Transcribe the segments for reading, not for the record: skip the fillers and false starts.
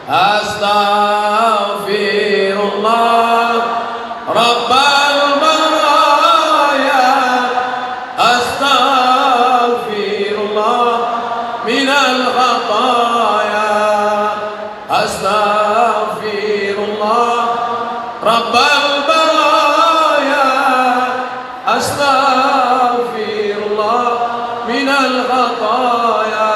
Astaghfirullah Rabbal baraya, astaghfirullah minal khataya, astaghfirullah Rabbal baraya, astaghfirullah minal khataya.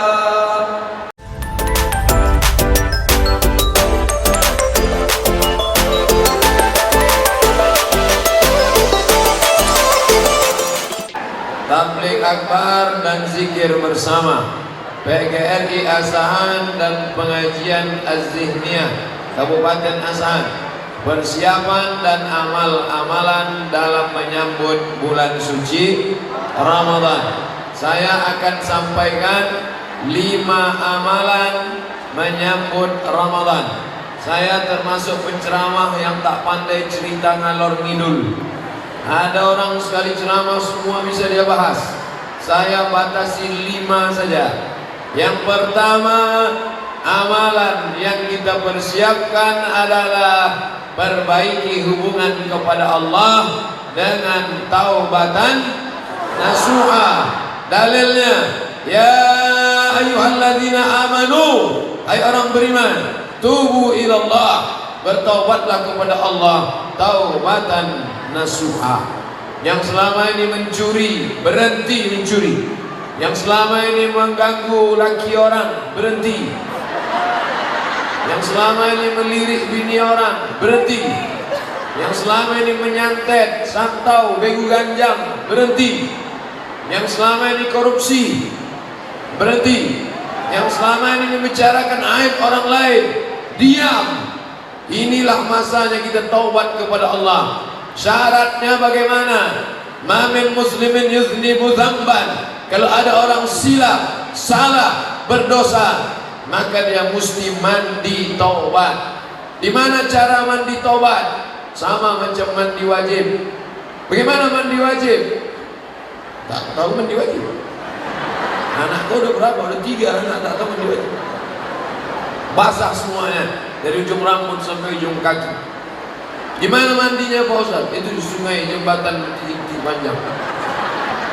Tabligh akbar dan zikir bersama PGRI Asahan dan pengajian Az-Zihniyah Kabupaten Asahan, persiapan dan amal-amalan dalam menyambut bulan suci Ramadan. Saya akan sampaikan 5 amalan menyambut Ramadan. Saya termasuk penceramah yang tak pandai cerita ngalor ngidul. Ada orang sekali ceramah semua bisa dia bahas. Saya batasi 5 saja. Yang pertama, amalan yang kita persiapkan adalah perbaiki hubungan kepada Allah dengan taubatan nasuha. Dalilnya, ya ayyuhalladzina amanu, hai orang beriman, tubu ilallah, bertaubatlah kepada Allah taubatan nasuha. Yang selama ini mencuri, berhenti mencuri. Yang selama ini mengganggu laki orang, berhenti. Yang selama ini melirik bini orang, berhenti. Yang selama ini menyantet, santau, begu ganjang, berhenti. Yang selama ini korupsi, berhenti. Yang selama ini membicarakan aib orang lain, diam. Inilah masanya kita taubat kepada Allah. Syaratnya bagaimana? Ma min muslimin yuznibu dzamban. Kalau ada orang silap, salah, berdosa, maka dia mesti mandi taubat. Di mana cara mandi taubat? Sama macam mandi wajib. Bagaimana mandi wajib? Tak tahu mandi wajib. Anakku udah berapa? Udah 3 anak tak tahu mandi wajib. Basah semuanya dari ujung rambut sampai ujung kaki. Di mana mandinya Pak Ustaz? Itu di sungai, jembatan titik panjang.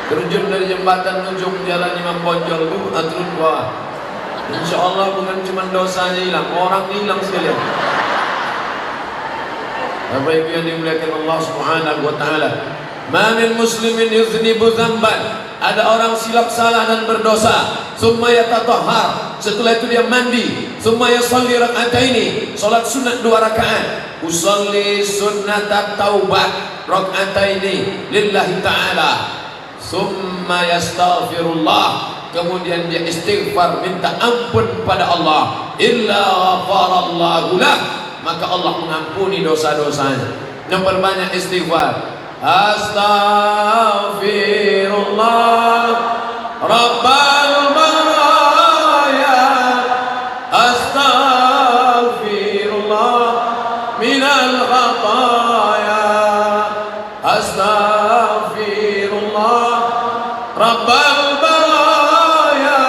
Terjun dari jembatan ujung jalan Imam Bonjol itu, turun bawah. Insya Allah bukan cuma dosanya hilang, orang hilang sekalian. Bapak Ibu yang dimuliakan Allah Subhanahu wa taala. Ma min muslimin yuznibu dzamban. Ada orang silap salah dan berdosa, summa yatatahhar, setelah itu dia mandi, summa yusalli rak'ataini, salat sunat 2 rakaat. Usalli sunnatat taubat rak'ataini lillahi ta'ala. Summa yastaghfirullah, kemudian dia istighfar, minta ampun pada Allah. Illa ghafarallahu lah, maka Allah mengampuni dosa-dosanya. Memperbanyak istighfar. Astaghfirullah Rabbal baraya, astaghfirullah minal khataya, astaghfirullah Rabbal baraya,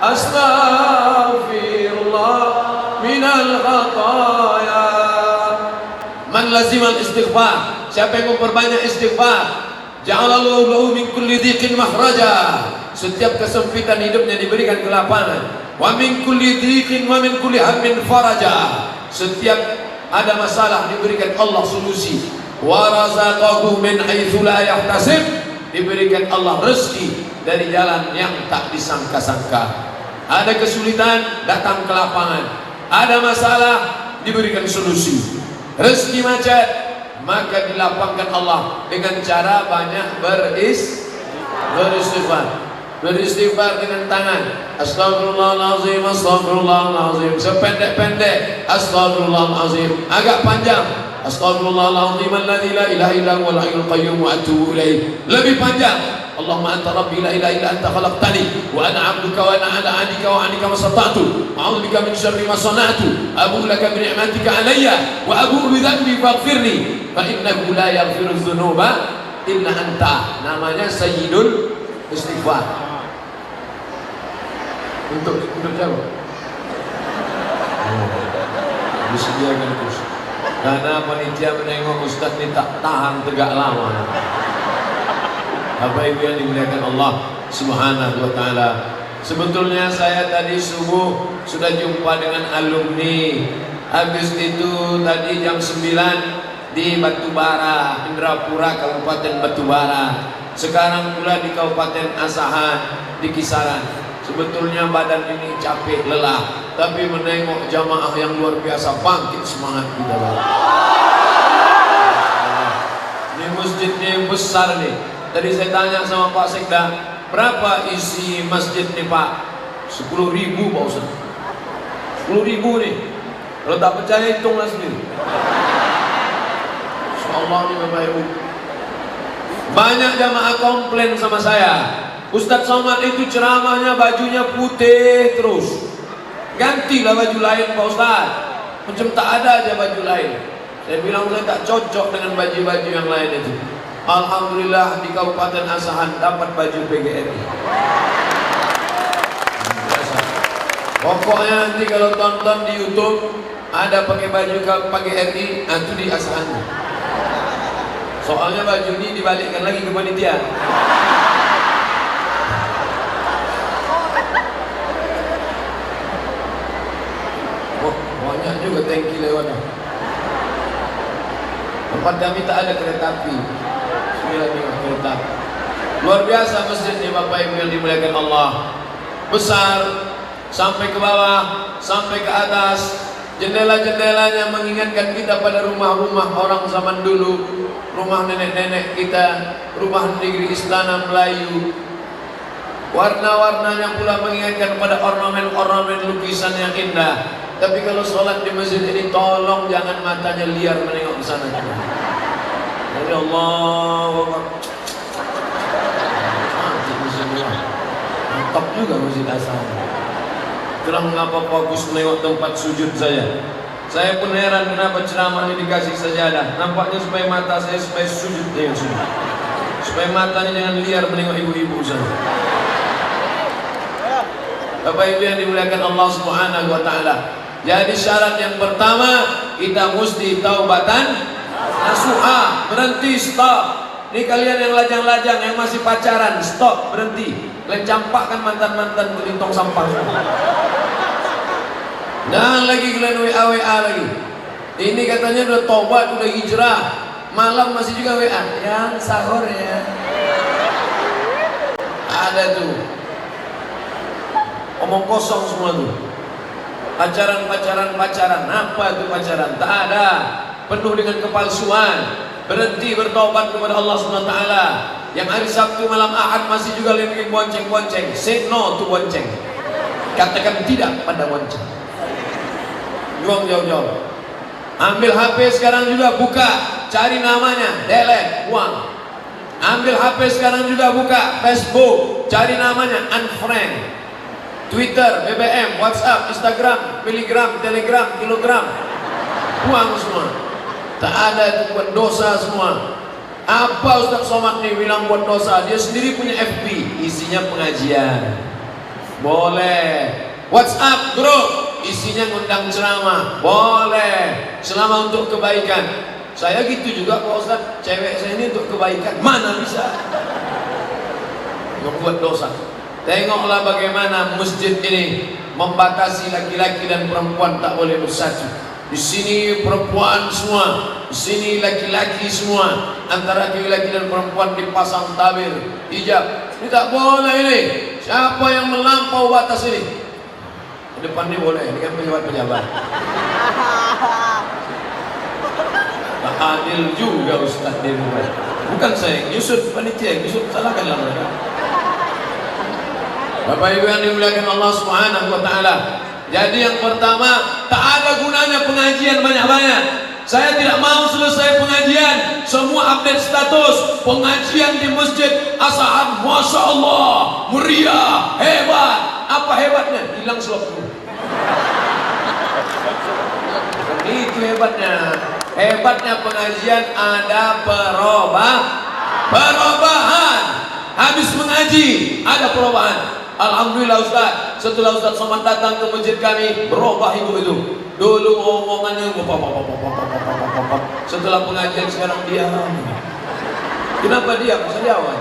astaghfirullah minal khataya. Man lazimal istighfar, siapa yang memperbanyak istighfar, ja'alallahu lahu min kulli dhiqin makhraja, setiap kesempitan hidupnya diberikan kelapangan. Wa min kulli dhiqin wa min kulli hammin faraja, setiap ada masalah diberikan Allah solusi. Wa razaqahu min haitsu la yahtasib, diberikan Allah rezeki dari jalan yang tak disangka-sangka. Ada kesulitan, datang kelapangan. Ada masalah, diberikan solusi. Rezeki macet, maka dilapangkan Allah dengan cara banyak beristighfar. Beristighfar dengan tangan, astagfirullahalazim, astagfirullahalazim, sependek-pendek astagfirullahalazim, agak panjang astagfirullahalazim alladzi la ilaha illa huwal hayyul qayyum wa atubu ilaih, lebih panjang Allahumma anta rabbi la ilaha illa anta khalaqtani wa ana 'abduka wa ana 'ala 'ahdika wa 'adika ma stata'tu a'udzu bika min syarri ma sana'tu abu'u laka bi ni'matika 'alayya wa abu'u bi dhanbi faghfirli fa innahu la yaghfiru dzunuba illa anta. Namanya sayyidul istighfar. Untuk siapa? disediakan kursi. Karena panitia menengok Ustaz ini tak tahan tegak lama. Bapak Ibu yang dimuliakan Allah Subhanahu wa Ta'ala, sebetulnya saya tadi subuh sudah jumpa dengan alumni. Habis itu tadi jam 9 di Batubara, Indrapura, Kabupaten Batubara. Sekarang pula di Kabupaten Asahan, di Kisaran. Sebetulnya badan ini capek, lelah, tapi menengok jamaah yang luar biasa, bangkit semangat kita. Ini masjidnya besar nih. Tadi saya tanya sama Pak Sekda, berapa isi masjid nih Pak? 10.000 Pak Ustaz. 10.000 nih. Kalau tak percaya hitunglah sendiri. Insyaallah nih Bapak Ibu. Banyak jamaah komplain sama saya, Ustadz Somad itu ceramahnya bajunya putih terus. Gantilah baju lain Pak Ustadz. Macam tak ada aja baju lain. Saya bilang saya tak cocok dengan baju-baju yang lain itu. Alhamdulillah di Kabupaten Asahan dapat baju PGRI. Pokoknya nanti kalau tonton di YouTube ada pakai baju PGRI, itu di Asahan. Soalnya baju ini dibalikkan lagi ke panitia. Oh, banyak juga tangki lewat. Tempat kami tak ada kereta api. Kereta. Luar biasa masjid ini Bapak Ibu yang dimuliakan Allah. Besar, sampai ke bawah, sampai ke atas. Jendela-jendelanya mengingatkan kita pada rumah-rumah orang zaman dulu, rumah nenek-nenek kita, rumah negeri istana Melayu. Warna-warnanya pula mengingatkan pada ornamen-ornamen lukisan yang indah. Tapi kalau sholat di masjid ini, tolong jangan matanya liar menengok ke sana. Ya Allah, mantap juga masjid Asal. Itulah mengapa fokus menengok tempat sujud saya. Saya pun heran kenapa ceramah ini dikasih sajadah. Nampaknya supaya mata saya supaya sujud dengan sujud. Supaya matanya jangan liar menengok ibu-ibu sana. Bapak Ibu yang dimuliakan Allah Subhanahu wa Ta'ala. Jadi syarat yang pertama, kita mesti taubatan nasuha, berhenti, stop. Ini kalian yang lajang-lajang, yang masih pacaran, stop, berhenti. Kalian campakkan mantan-mantan ke tong sampah. Dan lagi kalian WA lagi. Ini katanya udah tobat, udah hijrah, malam masih juga WA. Yang sahur ya. Ada tuh. Omong kosong semua tuh. Pacaran. Apa itu pacaran? Tak ada. Penuh dengan kepalsuan. Berhenti bertobat kepada Allah SWT. Yang hari Sabtu malam Ahad masih juga bikin bonceng-bonceng. Say no to bonceng. Katakan tidak pada bonceng. Buang jauh-jauh. Ambil HP sekarang juga, buka, cari namanya, delete, buang. Ambil HP sekarang juga, buka Facebook, cari namanya, unfriend. Twitter, BBM, WhatsApp, Instagram, miligram, telegram, kilogram, buang semua. Tak ada itu buat dosa semua. Apa Ustaz Somad nih bilang buat dosa? Dia sendiri punya FB, isinya pengajian. Boleh. WhatsApp grup, isinya ngundang ceramah. Boleh. Selama untuk kebaikan. Saya gitu juga Pak Ustaz, cewek saya ini untuk kebaikan. Mana bisa? Membuat dosa. Tengoklah bagaimana masjid ini membatasi laki-laki dan perempuan tak boleh bersatu. Di sini perempuan semua, di sini laki-laki semua. Antara laki-laki dan perempuan dipasang tabir, hijab. Ini tak boleh ini. Siapa yang melampau batas ini? Ke depan ini boleh, ini kan pejabat-pejabat. Tak adil juga Ustaz di rumah. Bukan saya, Yusuf panitia, Yusuf salahkanlah mereka. Bapak Ibu yang dimuliakan Allah Subhanahu wa Ta'ala. Jadi yang pertama, tak ada gunanya pengajian banyak-banyak. Saya tidak mau selesai pengajian semua update status pengajian di Masjid Asahan. Masya Allah, meriah, hebat. Apa hebatnya? Hilang slot dulu. Itu hebatnya. Hebatnya pengajian ada perubahan. Habis mengaji ada perubahan. Alhamdulillah Ustaz, Setelah Ustaz Somad datang ke masjid kami, berubah ibu itu. Dulu omongannya setelah pengajian sekarang diam. Kenapa diam? Bisa jawab.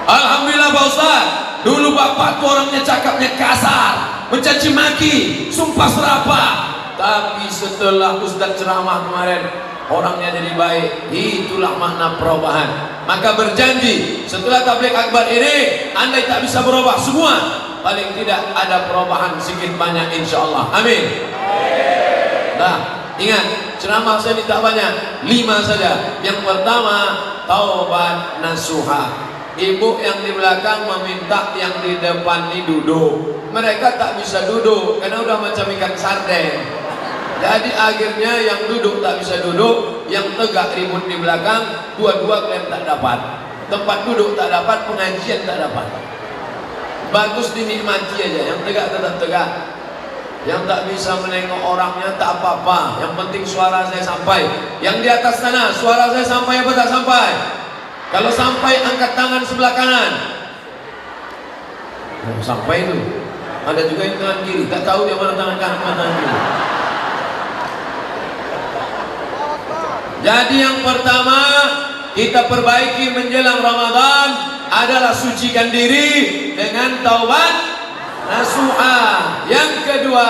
Alhamdulillah Pak Ustaz. Dulu bapak tuh orangnya cakapnya kasar, mencaci maki, sumpah serapah. Tapi setelah Ustaz ceramah kemarin, orangnya jadi baik. Itulah makna perubahan. Maka berjanji setelah tabligh akbar ini, andai tak bisa berubah semua, paling tidak ada perubahan sedikit banyak insyaallah. Amin. Nah, ingat, ceramah saya minta banyak, 5 saja. Yang pertama, taubat nasuha. Ibu yang di belakang meminta yang di depan ini duduk. Mereka tak bisa duduk karena udah macam ikan sarden. Jadi akhirnya yang duduk tak bisa duduk, yang tegak ribut di belakang, dua-dua kalian tak dapat. Tempat duduk tak dapat, pengajian tak dapat. Bagus dinikmati aja, yang tegak tetap tegak. Yang tak bisa menengok orangnya tak apa-apa, yang penting suara saya sampai. Yang di atas sana, suara saya sampai apa tak sampai? Kalau sampai, angkat tangan sebelah kanan. Sampai itu. Ada juga yang tangan kiri, tak tahu dia mana tangan kanan, mana tangan kiri. Jadi yang pertama kita perbaiki menjelang Ramadan adalah sucikan diri dengan taubat nasuha. Yang kedua,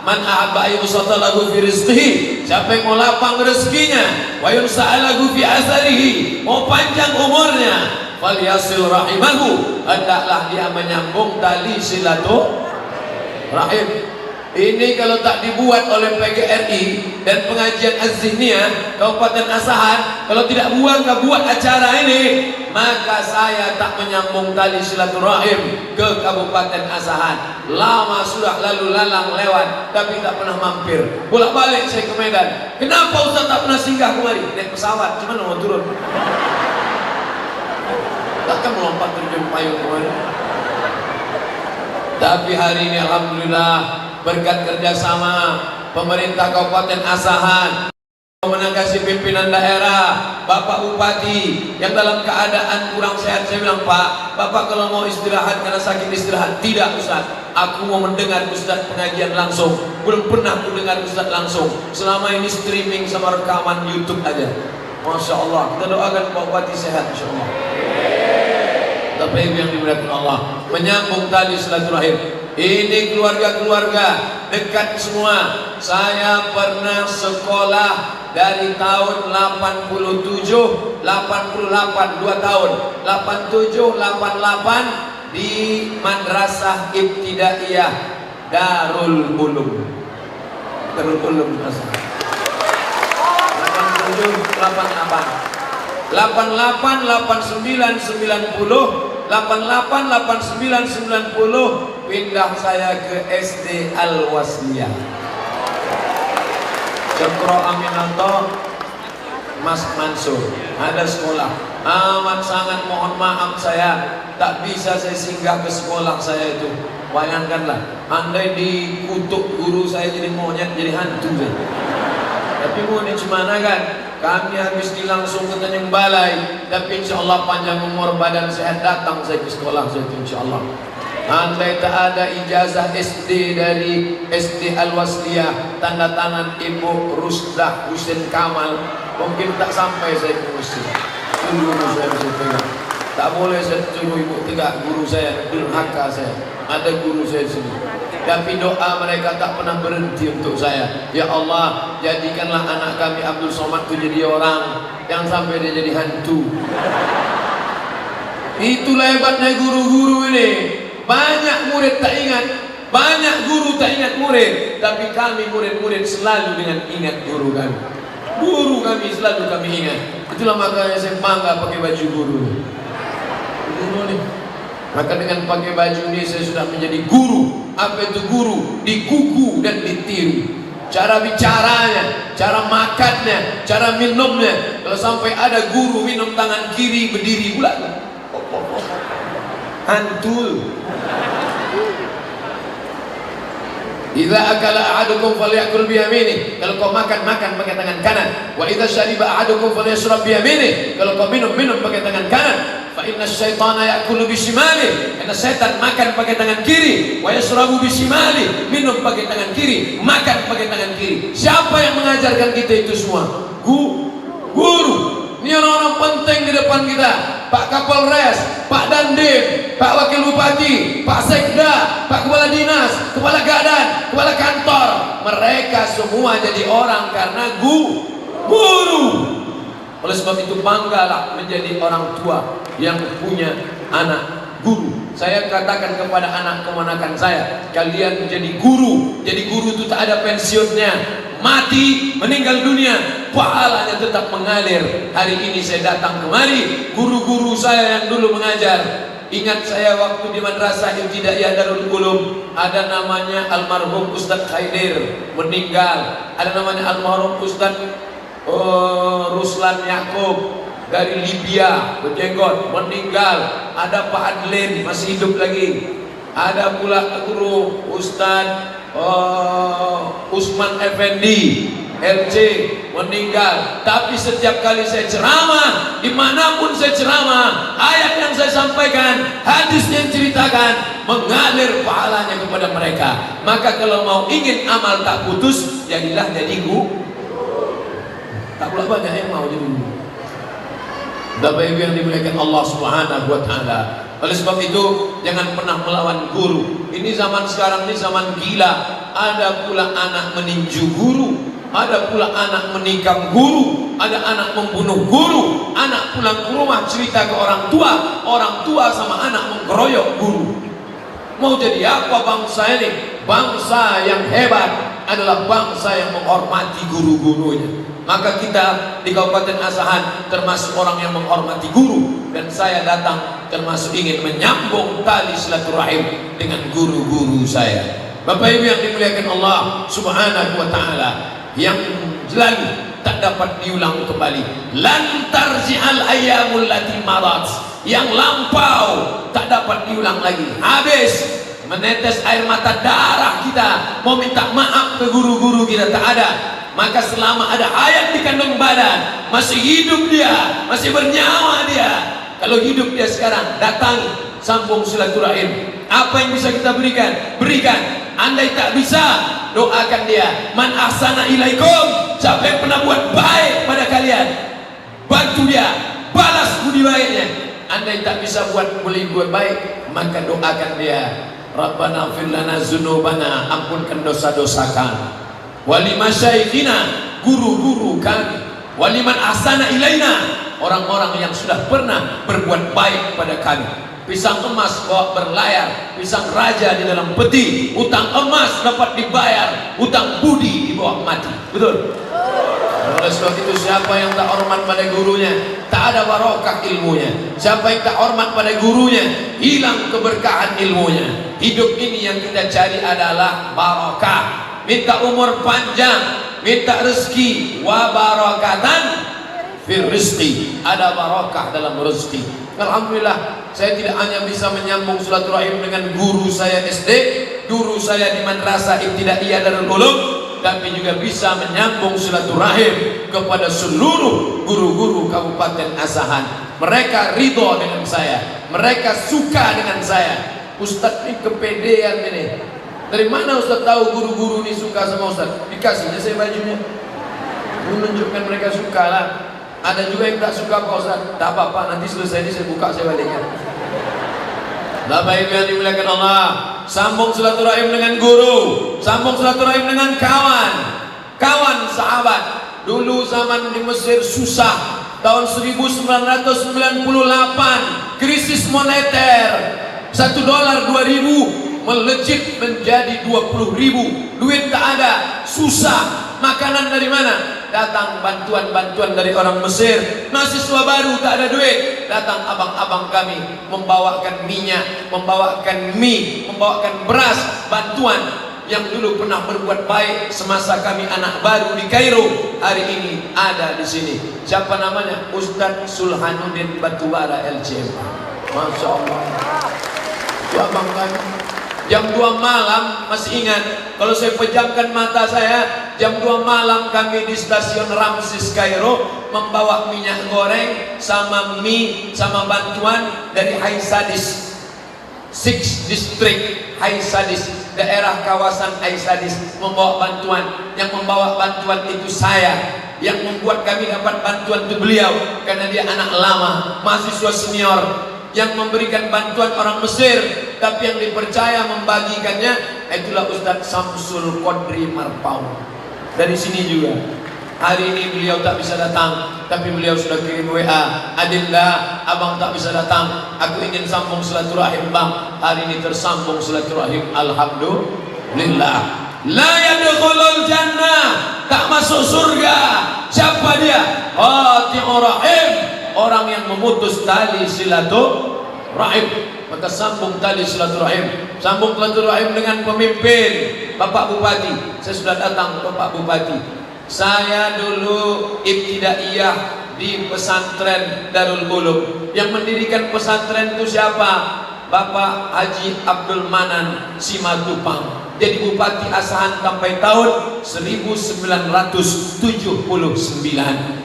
man ahabba ayyusata lahu fi rizqihi, siapa yang mau lapang rezekinya, wa yunsa'al lahu fi asarihi, mau panjang umurnya, falyasil rahimahu, hendaklah dia menyambung tali silaturahim. Ini kalau tak dibuat oleh PGRI dan pengajian Az-Zihniyah Kabupaten Asahan, kalau tidak buat acara ini, maka saya tak menyambung tali silaturahim ke Kabupaten Asahan. Lama sudah lalu lalang lewat, tapi tak pernah mampir. Bolak-balik saya ke Medan. Kenapa Ustaz tak pernah singgah kemari? Naik pesawat, cuman mau turun. Takkan melompat terjun payung kemari. Tapi hari ini alhamdulillah, berkat kerjasama pemerintah Kabupaten Asahan, menanggapi pimpinan daerah, Bapak Bupati yang dalam keadaan kurang sehat, saya bilang, Pak, Bapak kalau mau istirahat karena sakit istirahat. Tidak Ustaz, aku mau mendengar Ustaz pengajian langsung. Belum pernah aku dengar Ustaz langsung. Selama ini streaming sama rekaman YouTube aja. Masya Allah, kita doakan Pak Bupati sehat Insya Allah. Tapi yang dimuliakan Allah, menyambung tali silaturahim. Ini keluarga-keluarga dekat semua. Saya pernah sekolah dari tahun 87, 88, 2 tahun, 87, 88 di Madrasah Ibtidaiyah Darul Ulum. Darul Ulum 87, 88. 88, 89, 90, 88, 89, 90 pindah saya ke SD Al-Wasliyah. Cokro Aminato, Mas Mansur, ada sekolah. Amat sangat mohon maaf saya tak bisa saya singgah ke sekolah saya itu. Bayangkanlah, andai dikutuk guru saya jadi monyet, jadi hantu saya. Tapi mau ini cemana kan? Kami habis langsung ke Tanjung Balai, tapi insya Allah panjang umur badan sehat datang saya ke sekolah saya insya Allah. Andai tak ada ijazah SD dari SD Al-Wasliyah, tanda tangan Ibu Rusdah Husin Kamal, mungkin tak sampai saya ke masjid. Itu guru saya bisa pegang. Tak boleh saya suruh ibu tegak, guru saya, durhaka saya. Ada guru saya di sini. Tapi doa mereka tak pernah berhenti untuk saya. Ya Allah, jadikanlah anak kami Abdul Somad itu jadi orang, yang sampai dia jadi hantu. Itulah hebatnya guru-guru ini. Banyak murid tak ingat, banyak guru tak ingat murid. Tapi kami murid-murid selalu dengan ingat guru kami. Guru kami selalu kami ingat. Itulah makanya saya bangga pakai baju guru. Guru nih. Maka dengan pakai baju ini saya sudah menjadi guru. Apa itu guru? Dikuku dan ditiru. Cara bicaranya, cara makannya, cara minumnya. Kalau sampai ada guru minum tangan kiri berdiri pula, hantu. Idza akala ahadukum falyakul biyamini. Kalau kau makan pakai tangan kanan. Wa idza syariba ahadukum falyashrab biyamini. Kalau kau minum pakai tangan kanan. Fa inna syaitana ya'kulu bishimali, karena setan makan pakai tangan kiri, wa yashrabu bishimali, minum pakai tangan kiri, makan pakai tangan kiri. Siapa yang mengajarkan kita itu semua? Guru. Ini orang-orang penting di depan kita. Pak Kapolres, Pak Dandim, Pak Wakil Bupati, Pak Sekda, Pak Kepala Dinas, Kepala Gadan, Kepala Kantor. Mereka semua jadi orang karena guru. Oleh sebab itu banggalah menjadi orang tua yang punya anak guru. Saya katakan kepada anak kemanakan saya, kalian menjadi guru. Jadi guru itu tak ada pensiunnya. Mati, meninggal dunia, pahalanya tetap mengalir. Hari ini saya datang kemari, guru-guru saya yang dulu mengajar. Ingat saya waktu di Madrasah Ibtidaiyah Darul Ulum, ada namanya almarhum Ustadz Khaidir, meninggal. Ada namanya almarhum Ustadz Ruslan Yakub dari Libya, berjenggot, meninggal. Ada Pak Adlin, masih hidup lagi. Ada pula guru Ustadz Usman Effendi LC, meninggal. Tapi setiap kali saya ceramah, dimanapun saya ceramah, ayat yang saya sampaikan, hadis yang ceritakan, mengalir pahalanya kepada mereka. Maka kalau mau ingin amal tak putus, jadilah jadi guru. Tak pula banyak yang mau jadi guru. Bapak Ibu yang dimuliakan Allah Subhanahu wa Ta'ala. Oleh sebab itu jangan pernah melawan guru. Ini zaman sekarang ini zaman gila. Ada pula anak meninju guru, ada pula anak menikam guru, ada anak membunuh guru, anak pulang ke rumah cerita ke orang tua sama anak menggeroyok guru. Mau jadi apa bangsa ini? Bangsa yang hebat adalah bangsa yang menghormati guru-gurunya. Maka kita di Kabupaten Asahan termasuk orang yang menghormati guru, dan saya datang termasuk ingin menyambung tali silaturahim dengan guru-guru saya. Bapak Ibu yang dimuliakan Allah Subhanahu wa Ta'ala, yang lalu tak dapat diulang kembali. Lan tarji'al ayyamul lati marat, yang lampau tak dapat diulang lagi. Habis menetes air mata darah kita mau minta maaf ke guru-guru kita, tak ada. Maka selama ada hayat di kandung badan, masih hidup dia, masih bernyawa dia, kalau hidup dia sekarang, datangi, sambung silaturahim. Apa yang bisa kita berikan? Berikan. Andai tak bisa, doakan dia. Man ahsana ilaikum, siapa yang pernah buat baik pada kalian, bantu dia, balas budi baiknya. Andai tak bisa buat baik, maka doakan dia. Rabbana fir lana dzunubana, ampunkan dosa-dosa kami. Wali masyaikhina, guru-guru kami. Waliman ahsana ilaina, orang-orang yang sudah pernah berbuat baik pada kami. Pisang emas bawa berlayar, pisang raja di dalam peti. Utang emas dapat dibayar, utang budi dibawa mati. Betul? Oleh sebab itu siapa yang tak hormat pada gurunya, tak ada barokah ilmunya. Siapa yang tak hormat pada gurunya, hilang keberkahan ilmunya. Hidup ini yang kita cari adalah barokah. Minta umur panjang, minta rezeki, wa barakatan fir rizqi, ada barakah dalam rezeki. Alhamdulillah, saya tidak hanya bisa menyambung silaturahim dengan guru saya SD, guru saya di Madrasah Ibtidaiyah Darul Ulum, tapi juga bisa menyambung silaturahim kepada seluruh guru-guru Kabupaten Asahan. Mereka ridho dengan saya, mereka suka dengan saya. Ustadz ini kepedean ini. Dari mana Ustadz tahu guru-guru ini suka sama Ustadz? Dikasihnya saya bajunya, menunjukkan mereka suka lah. Ada juga yang tak suka Pak Ustadz, tak apa-apa, nanti selesai ini saya buka, saya balikkan. Bapak Ibu yang dimuliakan Allah, sambung silaturahim dengan guru, sambung silaturahim dengan kawan sahabat. Dulu zaman di Mesir susah, tahun 1998 krisis moneter, $1 2.000 melejit menjadi 20.000. Duit tak ada, susah. Makanan dari mana? Datang bantuan-bantuan dari orang Mesir. Mahasiswa baru tak ada duit, datang abang-abang kami membawakan minyak, membawakan mie, membawakan beras, bantuan. Yang dulu pernah berbuat baik semasa kami anak baru di Kairo, hari ini ada di sini. Siapa namanya? Ustadz Sulhanuddin Batubara LCM. Masya Allah. Itu abang kami. Jam 2 malam, masih ingat, kalau saya pejamkan mata saya, jam 2 malam kami di stasiun Ramses Kairo membawa minyak goreng sama mie sama bantuan dari Hai Sadis 6 District Hai Sadis, daerah kawasan Hai Sadis membawa bantuan. Yang membawa bantuan itu saya, yang membuat kami dapat bantuan itu beliau, karena dia anak lama, mahasiswa senior. Yang memberikan bantuan orang Mesir, tapi yang dipercaya membagikannya itulah Ustadz Samsul Qadri Marpau dari sini juga. Hari ini beliau tak bisa datang, tapi beliau sudah kirim WA, Adinda, abang tak bisa datang, aku ingin sambung silaturahim bang. Hari ini tersambung silaturahim, alhamdulillah. La yadkhulul jannah, tak masuk surga. Siapa dia? Qati'ur rahim, orang yang memutus tali silaturahim. Maka sambung tali silaturahim, sambung silaturahim dengan pemimpin Bapak Bupati. Saya sudah datang Bapak Bupati. Saya dulu ibtidaiyah di pesantren Darul Ulum. Yang mendirikan pesantren itu siapa? Bapak Haji Abdul Manan Simatupang. Jadi Bupati Asahan sampai tahun 1979.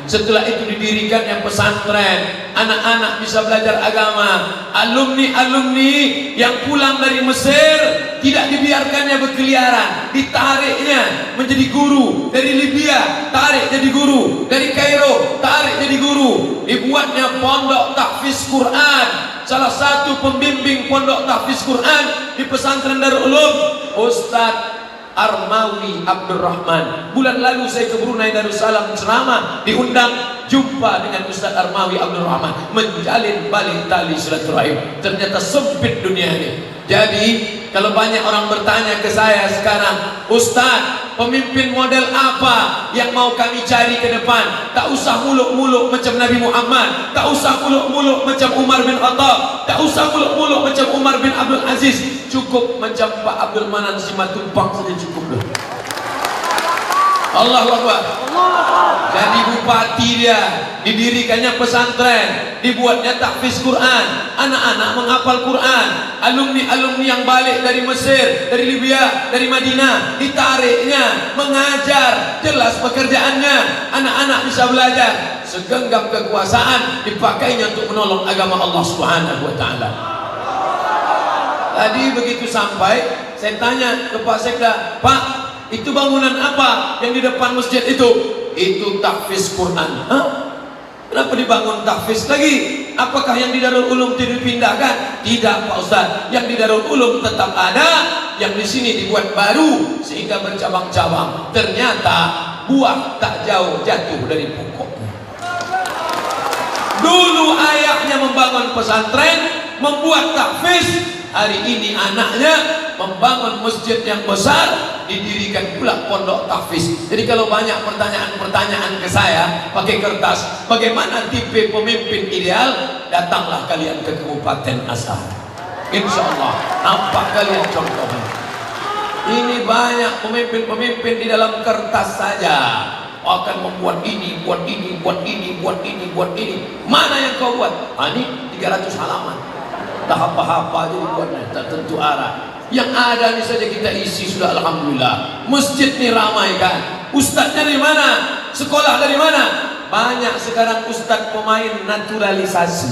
Setelah itu didirikan yang pesantren, anak-anak bisa belajar agama. Alumni-alumni yang pulang dari Mesir tidak dibiarkannya berkeliaran, ditariknya menjadi guru. Dari Libya tarik jadi guru, dari Kairo tarik jadi guru. Dibuatnya pondok tahfiz Quran. Salah satu pembimbing pondok tahfiz Quran di pesantren Darul Ulum, Ustadz Armawi Abdurrahman. Bulan lalu saya ke Brunei Darussalam ceramah, diundang jumpa dengan Ustadz Armawi Abdurrahman, menjalin balik tali silaturahim. Ternyata sempit dunia ini. Jadi kalau banyak orang bertanya ke saya sekarang, Ustadz, pemimpin model apa yang mau kami cari ke depan? Tak usah muluk-muluk macam Nabi Muhammad, tak usah muluk-muluk macam Umar bin Khattab, tak usah muluk-muluk macam Umar bin Abdul Aziz. Cukup macam Pak Abdul Manan Simatupang saja cukup dah. Allahu Akbar. Jadi bupati dia, didirikannya pesantren, dibuatnya tahfiz Quran, anak-anak menghafal Quran. Alumni-alumni yang balik dari Mesir, dari Libya, dari Madinah, ditariknya mengajar, jelas pekerjaannya, anak-anak bisa belajar. Segenggam kekuasaan dipakainya untuk menolong agama Allah Subhanahu wa taala. Tadi begitu sampai, saya tanya ke Pak Sekda, Pak, itu bangunan apa yang di depan masjid itu? Itu tahfiz Quran. Hah? Kenapa dibangun tahfiz lagi? Apakah yang di Darul Ulum tidak dipindahkan? Tidak Pak Ustaz, yang di Darul Ulum tetap ada, yang di sini dibuat baru sehingga bercabang-cabang. Ternyata buah tak jauh jatuh dari pokoknya. Dulu ayahnya membangun pesantren, membuat tahfiz. Hari ini anaknya membangun masjid yang besar, didirikan pula pondok tahfiz. Jadi kalau banyak pertanyaan-pertanyaan ke saya pakai kertas, bagaimana tipe pemimpin ideal? Datanglah kalian ke Kabupaten Asahan. Insya Allah nampak kalian contohnya. Ini banyak pemimpin-pemimpin di dalam kertas saja akan membuat ini, buat ini, buat ini, buat ini, buat ini. Mana yang kau buat? Ini 300 halaman. Tak apa-apa aja dibuatnya, tak tentu arah. Yang ada ini saja kita isi sudah alhamdulillah. Masjid ini ramai kan. Ustadznya dari mana? Sekolah dari mana? Banyak sekarang ustadz pemain naturalisasi,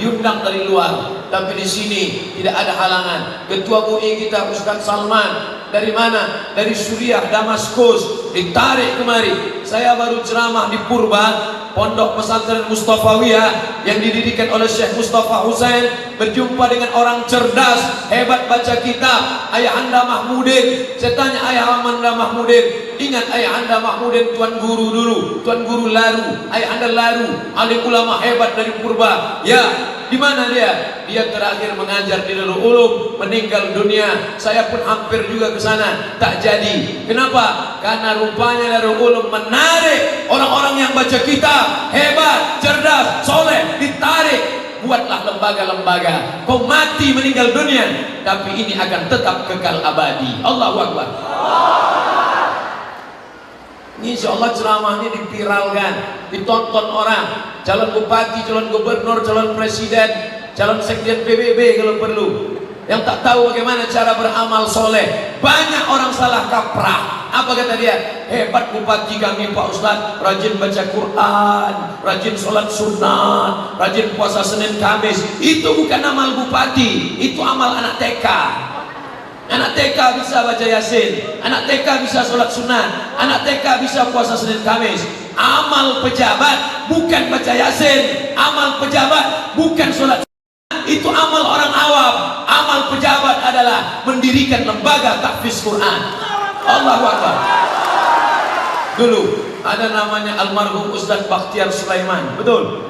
diundang dari luar, tapi di sini tidak ada halangan. Ketua MUI kita Ustadz Salman dari mana? Dari Suriah, Damaskus, ditarik kemari. Saya baru ceramah di Purba, pondok pesantren Mustafawiyah yang didirikan oleh Syekh Mustafa Husain, berjumpa dengan orang cerdas, hebat baca kitab, Ayahanda Mahmudin. Saya tanya Ayahanda Mahmudin, ingat Ayahanda Mahmudin tuan guru dulu, tuan guru Laru, Ayahanda Laru, alim ulama hebat dari Purba. Ya, di mana dia? Dia terakhir mengajar di Darul Ulum, meninggal dunia. Saya pun hampir juga ke sana, tak jadi. Kenapa? Karena rupanya Darul Ulum menarik orang-orang yang baca kitab, hebat, cerdas, soleh, ditarik. Buatlah lembaga-lembaga. Kau mati meninggal dunia, tapi ini akan tetap kekal abadi. Allahu Akbar. Insya Allah ceramah ini dipiralkan, ditonton orang. Calon bupati, calon gubernur, calon presiden, calon sekjen PBB kalau perlu. yang tak tahu bagaimana cara beramal soleh. Banyak orang salah kaprah. Apa kata dia? Hebat bupati kami Pak Ustadz, rajin baca Quran, rajin sholat sunat, rajin puasa Senin Kamis. Itu bukan amal bupati, itu amal anak TK. Anak TK bisa baca Yasin, anak TK bisa sholat sunat, anak TK bisa puasa Senin Kamis. Amal pejabat bukan baca Yasin, amal pejabat bukan sholat sunat, itu amal orang awam. Amal pejabat adalah mendirikan lembaga tahfiz Quran. Allahu Akbar. Dulu ada namanya almarhum Ustadz Bakhtiar Sulaiman, betul?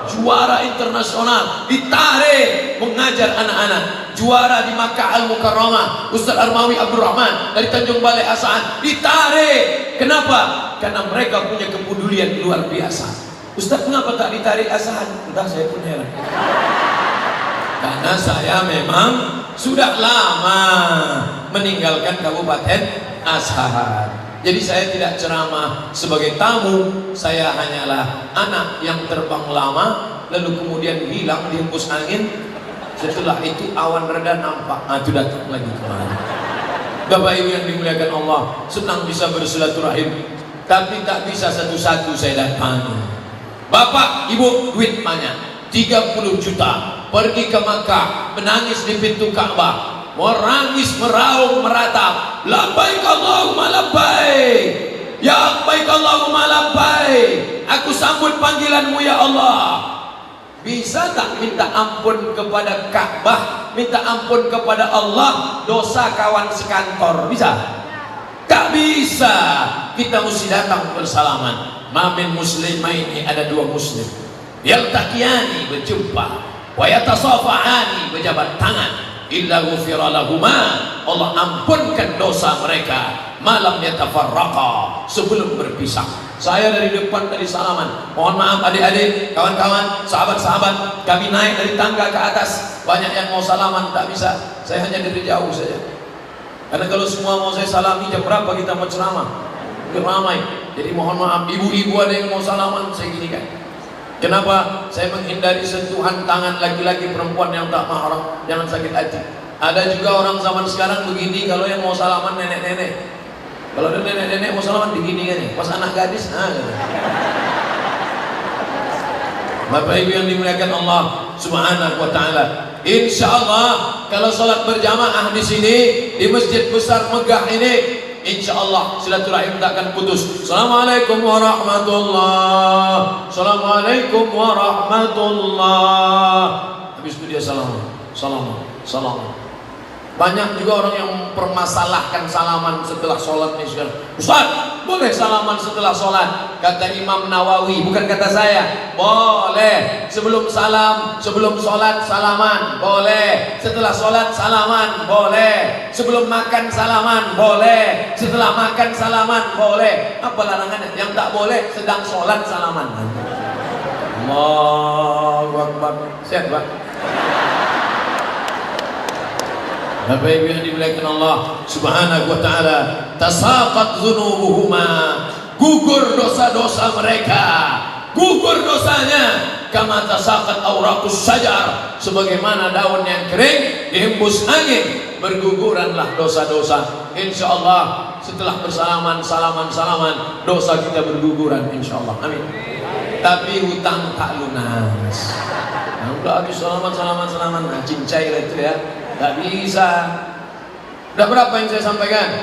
Juara internasional, ditarik mengajar anak-anak. Juara di Makkah Al-Mukarramah, Ustadz Armawi Abdul Rahman dari Tanjung Balai Asahan, ditarik. Kenapa? Karena mereka punya kepedulian luar biasa. Ustadz, kenapa tak ditarik Asahan? Entah, saya pun heran. Karena saya memang sudah lama meninggalkan Kabupaten Asahan. Jadi saya tidak ceramah sebagai tamu, saya hanyalah anak yang terbang lama lalu kemudian hilang dihembus angin. Setelah itu awan reda nampak, itu datang lagi kemari. Bapak Ibu yang dimuliakan Allah, senang bisa bersilaturahim, tapi tak bisa satu-satu saya datangi. Bapak Ibu duit banyak, 30 juta, pergi ke Makkah, menangis di pintu Ka'bah, merangis, meraung, meratap, labbaik Allahumma labbaik, ya labbaik Allahumma labbaik, aku sambut panggilanmu ya Allah. Bisa tak minta ampun kepada Ka'bah, minta ampun kepada Allah dosa kawan sekantor? Bisa? Tak bisa. Kita mesti datang bersalaman. Mamin muslimaini, ada dua muslim, yaltaqiyani, berjumpa, wa yatasafahani, berjabat tangan, illa ghufira lahuma, Allah ampunkan dosa mereka, malam yatafarraqa, sebelum berpisah. Saya dari depan tadi salaman, mohon maaf adik-adik, kawan-kawan, sahabat-sahabat, kami naik dari tangga ke atas, banyak yang mau salaman, tak bisa, saya hanya dari jauh saja. Karena kalau semua mau saya salami, jam berapa kita mau ceramah? Ramai. Jadi mohon maaf, ibu-ibu ada yang mau salaman, saya gini kan. Kenapa? Saya menghindari sentuhan tangan laki-laki perempuan yang tak mahram, jangan sakit hati. Ada juga orang zaman sekarang begini, kalau yang mau salaman nenek-nenek. Kalau ada nenek-nenek mau salaman begini kan, pas anak gadis, gitu. Bapak Ibu yang dimuliakan Allah Subhanahu wa taala, insyaallah kalau salat berjamaah di sini di Masjid Besar Megah ini, insyaallah silaturahim tak akan putus. Assalamualaikum warahmatullah, assalamualaikum warahmatullah. Habis itu dia salam. Banyak juga orang yang mempermasalahkan salaman setelah sholat nih sekarang. Ustaz, boleh salaman setelah sholat? Kata Imam Nawawi, bukan kata saya. Boleh. Sebelum salam, sebelum sholat salaman, boleh. Setelah sholat salaman, boleh. Sebelum makan salaman, boleh. Setelah makan salaman, boleh. Apa larangannya? Yang tak boleh sedang sholat salaman. Allahu Akbar. Siap, Pak? Bapak Ibu yang dimuliakan Allah Subhanahu wa taala, tasaqat dzunubuhuma, gugur dosa-dosa mereka, gugur dosanya, kama tasaqat auraqus syajar, sebagaimana daun yang kering dihembus angin, berguguranlah dosa-dosa. Insyaallah setelah bersalaman salaman dosa kita berguguran insyaallah. Amin. Tapi hutang tak lunas. Nah, udah habis salaman, nah, cincai lah itu ya. Tak bisa. Udah berapa yang saya sampaikan?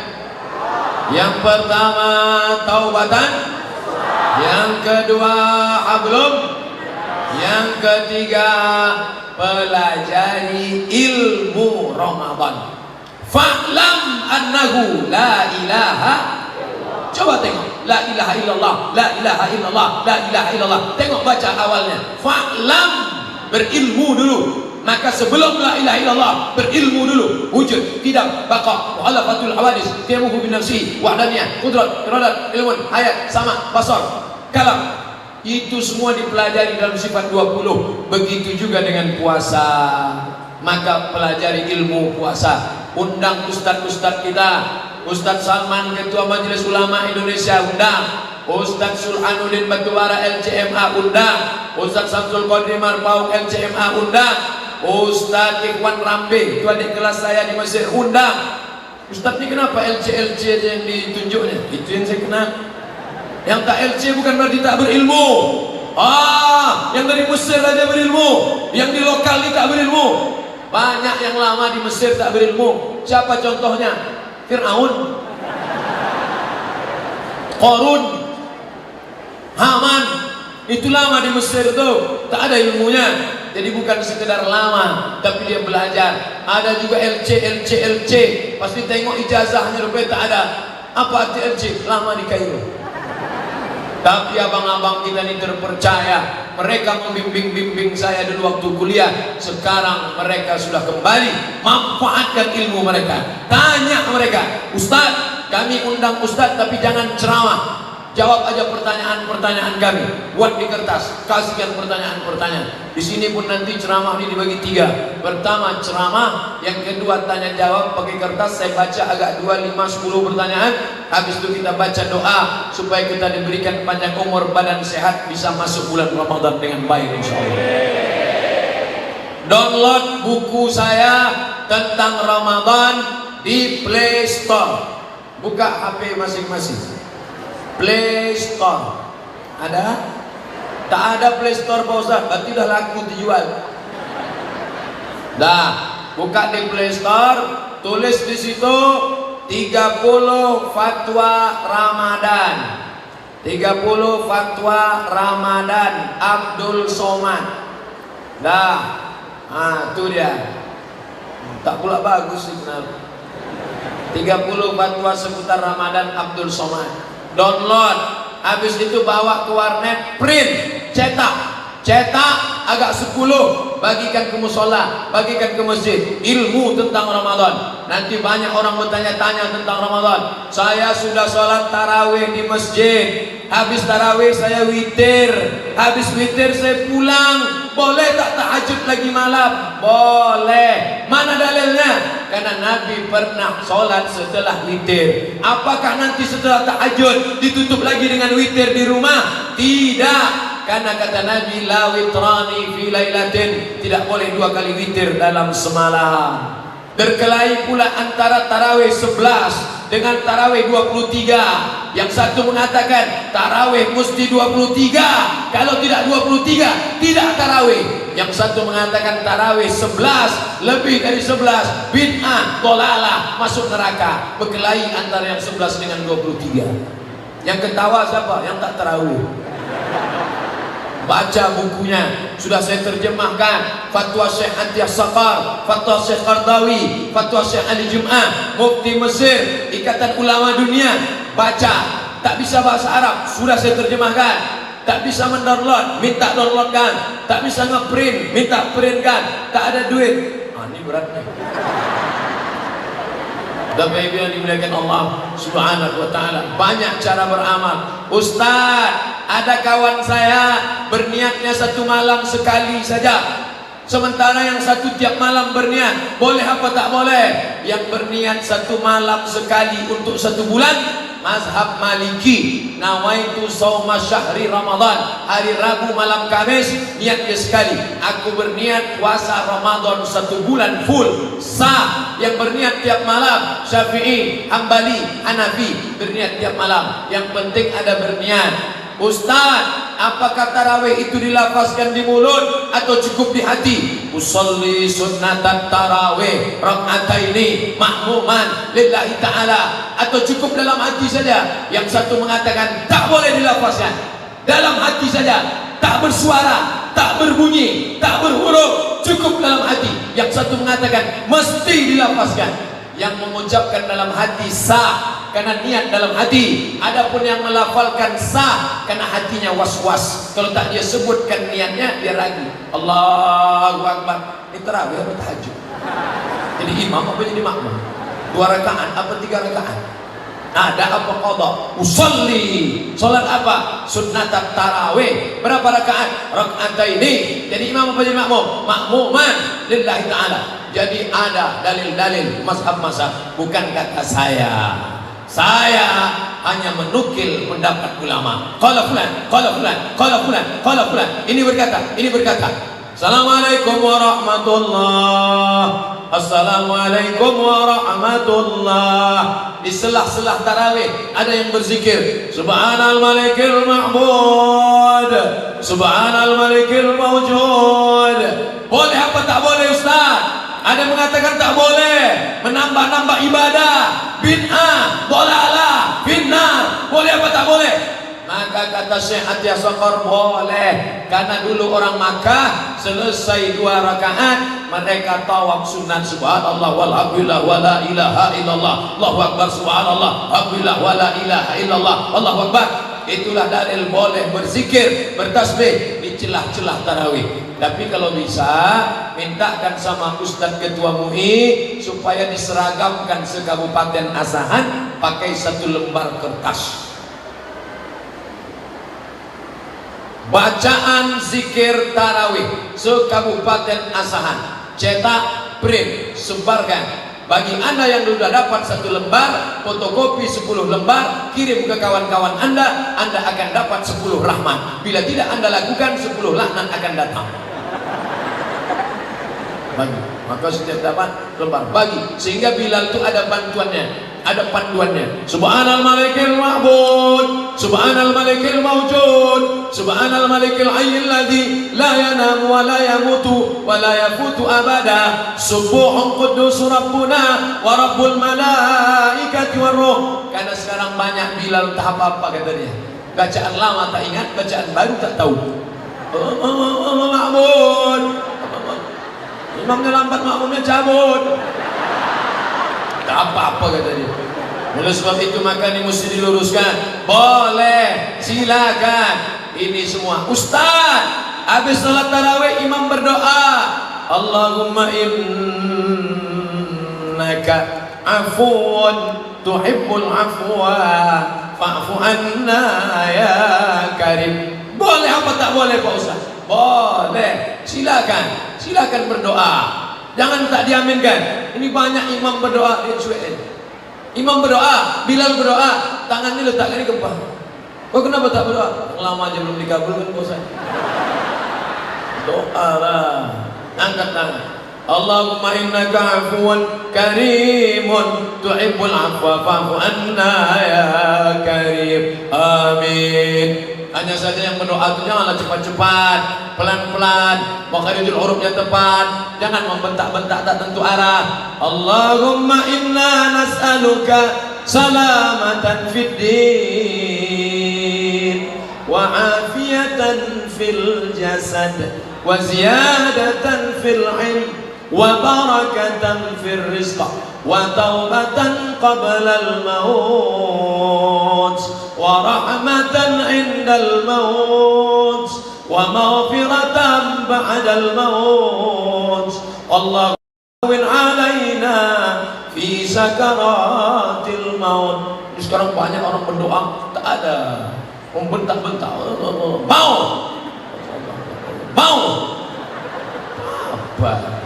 Yang pertama taubatan, yang kedua hablum, yang ketiga pelajari ilmu Ramadan. Fa'lam annahu la ilaha. Coba tengok, la ilaha illallah, la ilaha illallah, la ilaha illallah. Tengok baca awalnya. Fa'lam, berilmu dulu. Maka sebelum la ilaha illallah, berilmu dulu. Wujud, tidak, baqa, mu'alafatul hawadis, tiamuhu bin nafsi, wa'adamiyah, kudrat, iradat, ilmun, hayat, sama, basar, kalam. Itu semua dipelajari dalam sifat 20. Begitu juga dengan puasa. Maka pelajari ilmu puasa. Undang ustadz-ustadz kita, Ustadz Salman, Ketua Majelis Ulama Indonesia, undang. Ustadz Sulhanuddin Batubara LCMA, undang. Ustadz Samsul Qadri Marpaung LCMA, undang. Ustaz Ikhwan Rambe, itu adik kelas saya di Mesir, undang. Ustaz ini kenapa LC aja yang ditunjuknya? Itu yang saya kenal. Yang tak LC bukan berarti tak berilmu. Yang dari Mesir aja berilmu, yang di lokal ini tak berilmu. Banyak yang lama di Mesir tak berilmu. Siapa contohnya? Fir'aun, Qarun, Haman. Itu lama di Mesir itu, tak ada ilmunya. Jadi bukan sekedar lama, tapi dia belajar. Ada juga LC. Pasti tengok ijazahnya rupanya tak ada. Apa arti LC? Lama di Kairo. Tapi abang-abang kita ini terpercaya. Mereka membimbing saya dulu waktu kuliah. Sekarang mereka sudah kembali. Manfaatkan ilmu mereka. Tanya mereka, Ustaz, kami undang Ustaz tapi jangan ceramah. Jawab aja pertanyaan-pertanyaan kami. Buat di kertas, kasihkan pertanyaan-pertanyaan. Di sini pun nanti ceramah ini dibagi 3. Pertama ceramah, yang kedua tanya jawab pakai kertas. Saya baca agak 2, 5, 10 pertanyaan. Habis itu kita baca doa supaya kita diberikan panjang umur, badan sehat, bisa masuk bulan Ramadan dengan baik insyaallah. Download buku saya tentang Ramadan di Play Store. Buka HP masing-masing. Play Store ada? Tak ada Play Store Pak Ustaz, berarti dah laku dijual. Dah, buka di Play Store, tulis di situ 30 fatwa Ramadan. 30 fatwa Ramadan Abdul Somad. Dah, itu dia. Tak pula bagus sih benar. 30 fatwa seputar Ramadan Abdul Somad. Download, habis itu bawa ke warnet, print, cetak agak 10, bagikan ke musola, bagikan ke masjid. Ilmu tentang Ramadan. Nanti banyak orang bertanya-tanya tentang Ramadan. Saya sudah sholat tarawih di masjid, habis tarawih saya witir, habis witir saya pulang. Boleh tak tahajud lagi malam? Boleh. Mana dalilnya? Karena Nabi pernah sholat setelah witir. Apakah nanti setelah tahajud ditutup lagi dengan witir di rumah? Tidak. Karena kata Nabi, la witrani fi lailatin, tidak boleh 2 kali witir dalam semalam. Berkelahi pula antara tarawih 11 dengan tarawih 23. Yang satu mengatakan tarawih mesti 23, kalau tidak 23 tidak tarawih. Yang satu mengatakan tarawih 11, lebih dari 11 bid'ah, dolalah, masuk neraka. Berkelahi antara yang 11 dengan 23. Yang ketawa siapa? Yang tak tarawih. Baca bukunya, sudah saya terjemahkan. Fatwa Syekh Atiyah Saqar, Fatwa Syekh Qardawi, Fatwa Syekh Ali Jum'ah, Mufti Mesir, Ikatan Ulama Dunia. Baca. Tak bisa bahasa Arab, sudah saya terjemahkan. Tak bisa mendownload, minta downloadkan. Tak bisa ngeprint, minta printkan. Tak ada duit. Ini beratnya. Bapak Ibu yang dimuliakan Allah Subhanahu wa taala, banyak cara beramal. Ustaz, ada kawan saya berniatnya 1 malam sekali saja, sementara yang satu tiap malam berniat. Boleh apa tak boleh? Yang berniat 1 malam sekali untuk 1 bulan, mazhab Maliki, nawaitu shauma syahri Ramadan, hari Rabu malam Kamis, niatnya sekali. Aku berniat puasa Ramadan 1 bulan full, sah. Yang berniat tiap malam, Syafi'i, Hambali, Hanafi, berniat tiap malam. Yang penting ada berniat. Ustaz, apakah tarawih itu dilafazkan di mulut atau cukup di hati? Usolli sunnatan tarawih rak'ataini ma'muman lillahi ta'ala, atau cukup dalam hati saja? Yang satu mengatakan tak boleh dilafazkan, dalam hati saja, tak bersuara, tak berbunyi, tak berhuruf, cukup dalam hati. Yang satu mengatakan mesti dilafazkan. Yang mengucapkan dalam hati sah karena niat dalam hati. Adapun yang melafalkan sah karena hatinya was-was. Kalau tak dia sebutkan niatnya, dia ragu. Allahu Akbar. Ini tarawih atau tahajud? Jadi imam apa jadi makmum? 2 rakaat apa 3 rakaat? Ada apa qadha? Usolli. Salat apa? Sunnatat tarawih. Berapa rakaat? Rak'ataini. Jadi imam apa jadi makmum? Makmuman lillahi ta'ala. Jadi ada dalil-dalil mazhab-mazhab, bukan kata saya. Saya hanya menukil pendapat ulama. Qala fulan, qala fulan, qala fulan, qala fulan. Ini berkata, ini berkata. Assalamualaikum warahmatullah. Assalamualaikum warahmatullah. Di selah-selah tarawih ada yang berzikir Subhanal Malikil Ma'bud, Subhanal Malikil Mawjud. Boleh apa tak boleh Ustaz? Ada yang mengatakan tak boleh, menambah-nambah ibadah, bid'ah, dolalah, finnar. Boleh apa tak boleh? Maka kata Syekh Atiyah Sokor, boleh. Karena dulu orang Makkah selesai 2 rakaat mereka tawaf sunat subhanallah walhamdulillah wala ilaha illallah, Allahu akbar subhanallah alhamdulillah wala ilaha illallah, Allahu akbar. Itulah dalil boleh berzikir, bertasbih di celah-celah tarawih. Tapi kalau bisa mintakan sama Ustadz Ketua MUI supaya diseragamkan se-Kabupaten Asahan pakai 1 lembar kertas. Bacaan zikir tarawih se-Kabupaten Asahan, cetak, print, sebarkan. Bagi Anda yang sudah dapat 1 lembar, fotokopi 10 lembar, kirim ke kawan-kawan Anda akan dapat 10 rahmat. Bila tidak Anda lakukan, 10 laknat akan datang. Bagi, maka setiap dapat lembar bagi, sehingga Bilal itu ada bantuannya, ada panduannya. Subhanal Malikil Ma'bud, Subhanal Malikil Mawjud, Subhanal Malikil Hayyil Ladzi la yanamu wa la yamutu wa la yafutu abada, Subuhun Quddus Rabbuna wa Rabbul Malaikati war Ruh. Karena sekarang banyak Bilal tak apa-apa katanya. Bacaan lama tak ingat, bacaan baru tak tahu. Ma'bud, imamnya lambat, makmumnya cabut. Tak apa-apa kata dia. Oleh sebab itu maka ini mesti diluruskan. Boleh, silakan. Ini semua Ustaz, habis salat tarawih imam berdoa, Allahumma innaka afuun tuhibbul afwa fa'fu anna ya karim. Boleh apa tak boleh Pak Ustaz? Boleh, silakan, silakan berdoa. Jangan tak diaminkan. Ini banyak imam berdoa, dia cuek. Imam berdoa, Bilal berdoa, tangannya letakkan di kepala. Kau kenapa tak berdoa? Lama aja belum dikabulkan Pak Ustaz. Doa lah, angkat tangan. Allahumma innaka afuun karimun tuhibbul afwa fa'fu anna ya karim. Amin. Hanya saja yang berdoa itu janganlah cepat-cepat, pelan-pelan, makharijul hurufnya tepat, jangan membentak-bentak tak tentu arah. Allahumma inna nas'aluka salamatan fid din wa afiyatan fil jasad wa ziyadatan fil ilm wa barakatan fil rizq wa taubatan qabla al-maut wa rahmatan indal maut wa maghfiratan ba'dal maut. Allahumma alaina fi sakaratil maut. Sekarang banyak orang berdoa tak ada membentak-bentak. Mau apa?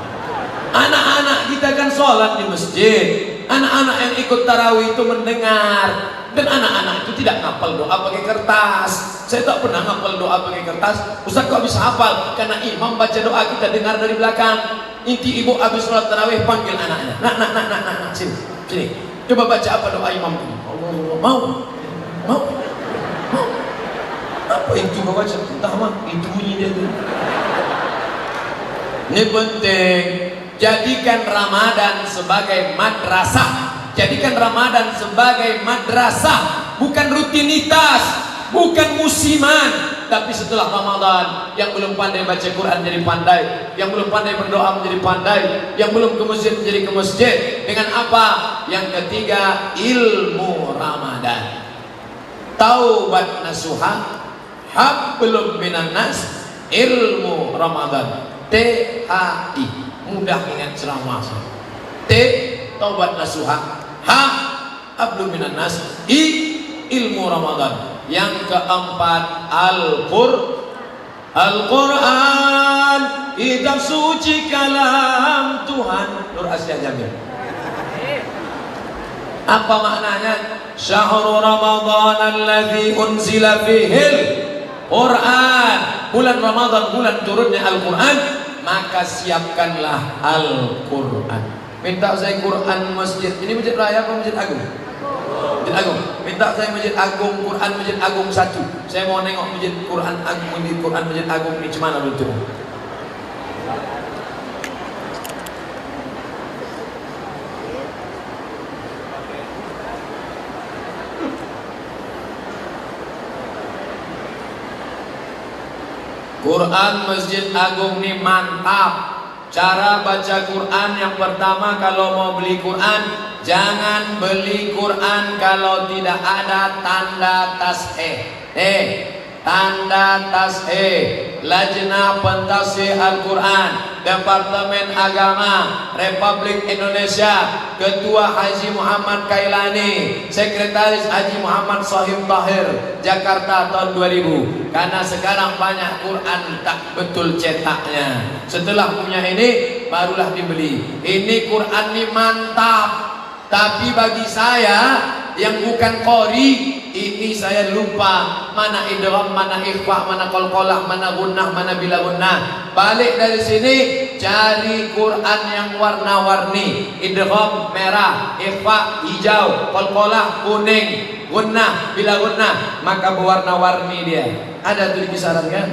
Anak-anak kita kan sholat di masjid. Anak-anak yang ikut tarawih itu mendengar. Dan anak-anak itu tidak ngapal doa pakai kertas. Saya tak pernah ngapal doa pakai kertas. Ustaz kok bisa hafal? Karena imam baca doa kita dengar dari belakang. Inti ibu habis sholat tarawih panggil anaknya. Nak, sini, sini. Coba baca apa doa imam ini. Allah, mau. Apa itu kau baca? Entah mah, itu bunyi dia tu. Ini penting. Jadikan Ramadan sebagai madrasah. Jadikan Ramadan sebagai madrasah, bukan rutinitas, bukan musiman. Tapi setelah Ramadan, yang belum pandai baca Quran jadi pandai, yang belum pandai berdoa menjadi pandai, yang belum ke masjid menjadi ke masjid. Dengan apa? Yang ketiga, ilmu Ramadan. Taubat nasuha, hablum minan nas, ilmu Ramadan. THI, mudah ingat ceramah. T, taubat nasuha, H, hablum minan nas, I, ilmu Ramadan. Yang keempat, Al-Quran, kitab suci kalam Tuhan. Nur Asia Jamil. Apa maknanya? Syahrul Ramadan alladzi unzila fihil Quran. Bulan Ramadan, bulan turunnya Al-Quran. maka siapkanlah Al-Quran. Minta saya Quran masjid. Ini masjid raya apa masjid agung? Masjid agung. Minta saya masjid agung, Quran masjid agung 1. Saya mau nengok masjid Quran agung, masjid agung ini cemana bentuk. Quran Masjid Agung ini mantap. Cara baca Quran yang pertama, kalau mau beli Quran, jangan beli Quran kalau tidak ada tanda tasheh. Tanda tasheh, Lajnah Pentasheh Al-Quran, Departemen Agama Republik Indonesia, Ketua Haji Muhammad Kailani, Sekretaris Haji Muhammad Sohib Tahir, Jakarta tahun 2000. Karena sekarang banyak Quran tak betul cetaknya. Setelah punya ini barulah dibeli. Ini Quran ini mantap. Tapi bagi saya yang bukan qori, ini saya lupa mana idgham, mana ikhfa, mana qalqalah, mana gunnah, mana bila gunnah. Balik dari sini cari Quran yang warna-warni. Idgham merah, ikhfa hijau, qalqalah kuning, gunnah bila gunnah, maka berwarna-warni dia. Ada tuh di kisaran kan?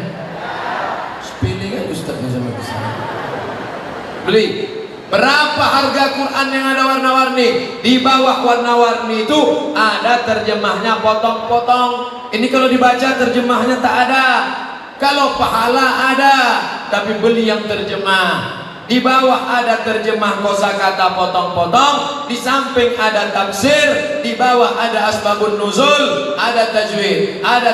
Pilih kan ustaznya sama kisaran. Beli. Berapa harga Quran yang ada warna-warni? Di bawah warna-warni itu ada terjemahnya potong-potong. Ini kalau dibaca terjemahnya tak ada. Kalau pahala ada, tapi beli yang terjemah. Di bawah ada terjemah kosakata potong-potong, di samping ada tafsir, di bawah ada asbabun nuzul, ada tajwid, ada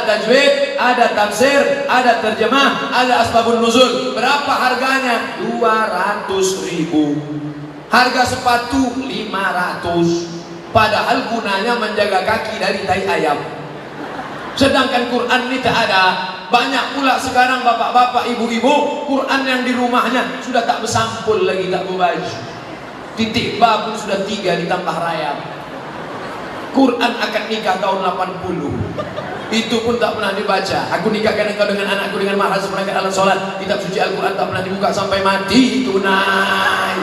tafsir, ada terjemah, ada asbabun nuzul. Berapa harganya? 200.000. Harga sepatu 500. Padahal gunanya menjaga kaki dari tai ayam. Sedangkan Quran ini tak ada. Banyak pula sekarang bapak-bapak, ibu-ibu, Quran yang di rumahnya sudah tak bersampul lagi, tak berbaju. Titik ba pun sudah 3 ditambah rayap. Quran akad nikah tahun 80. Itu pun tak pernah dibaca. Aku nikahkan engkau dengan anakku dengan mahar seperangkat alat sholat. Kitab suci Al-Quran tak pernah dibuka sampai mati. Tunai.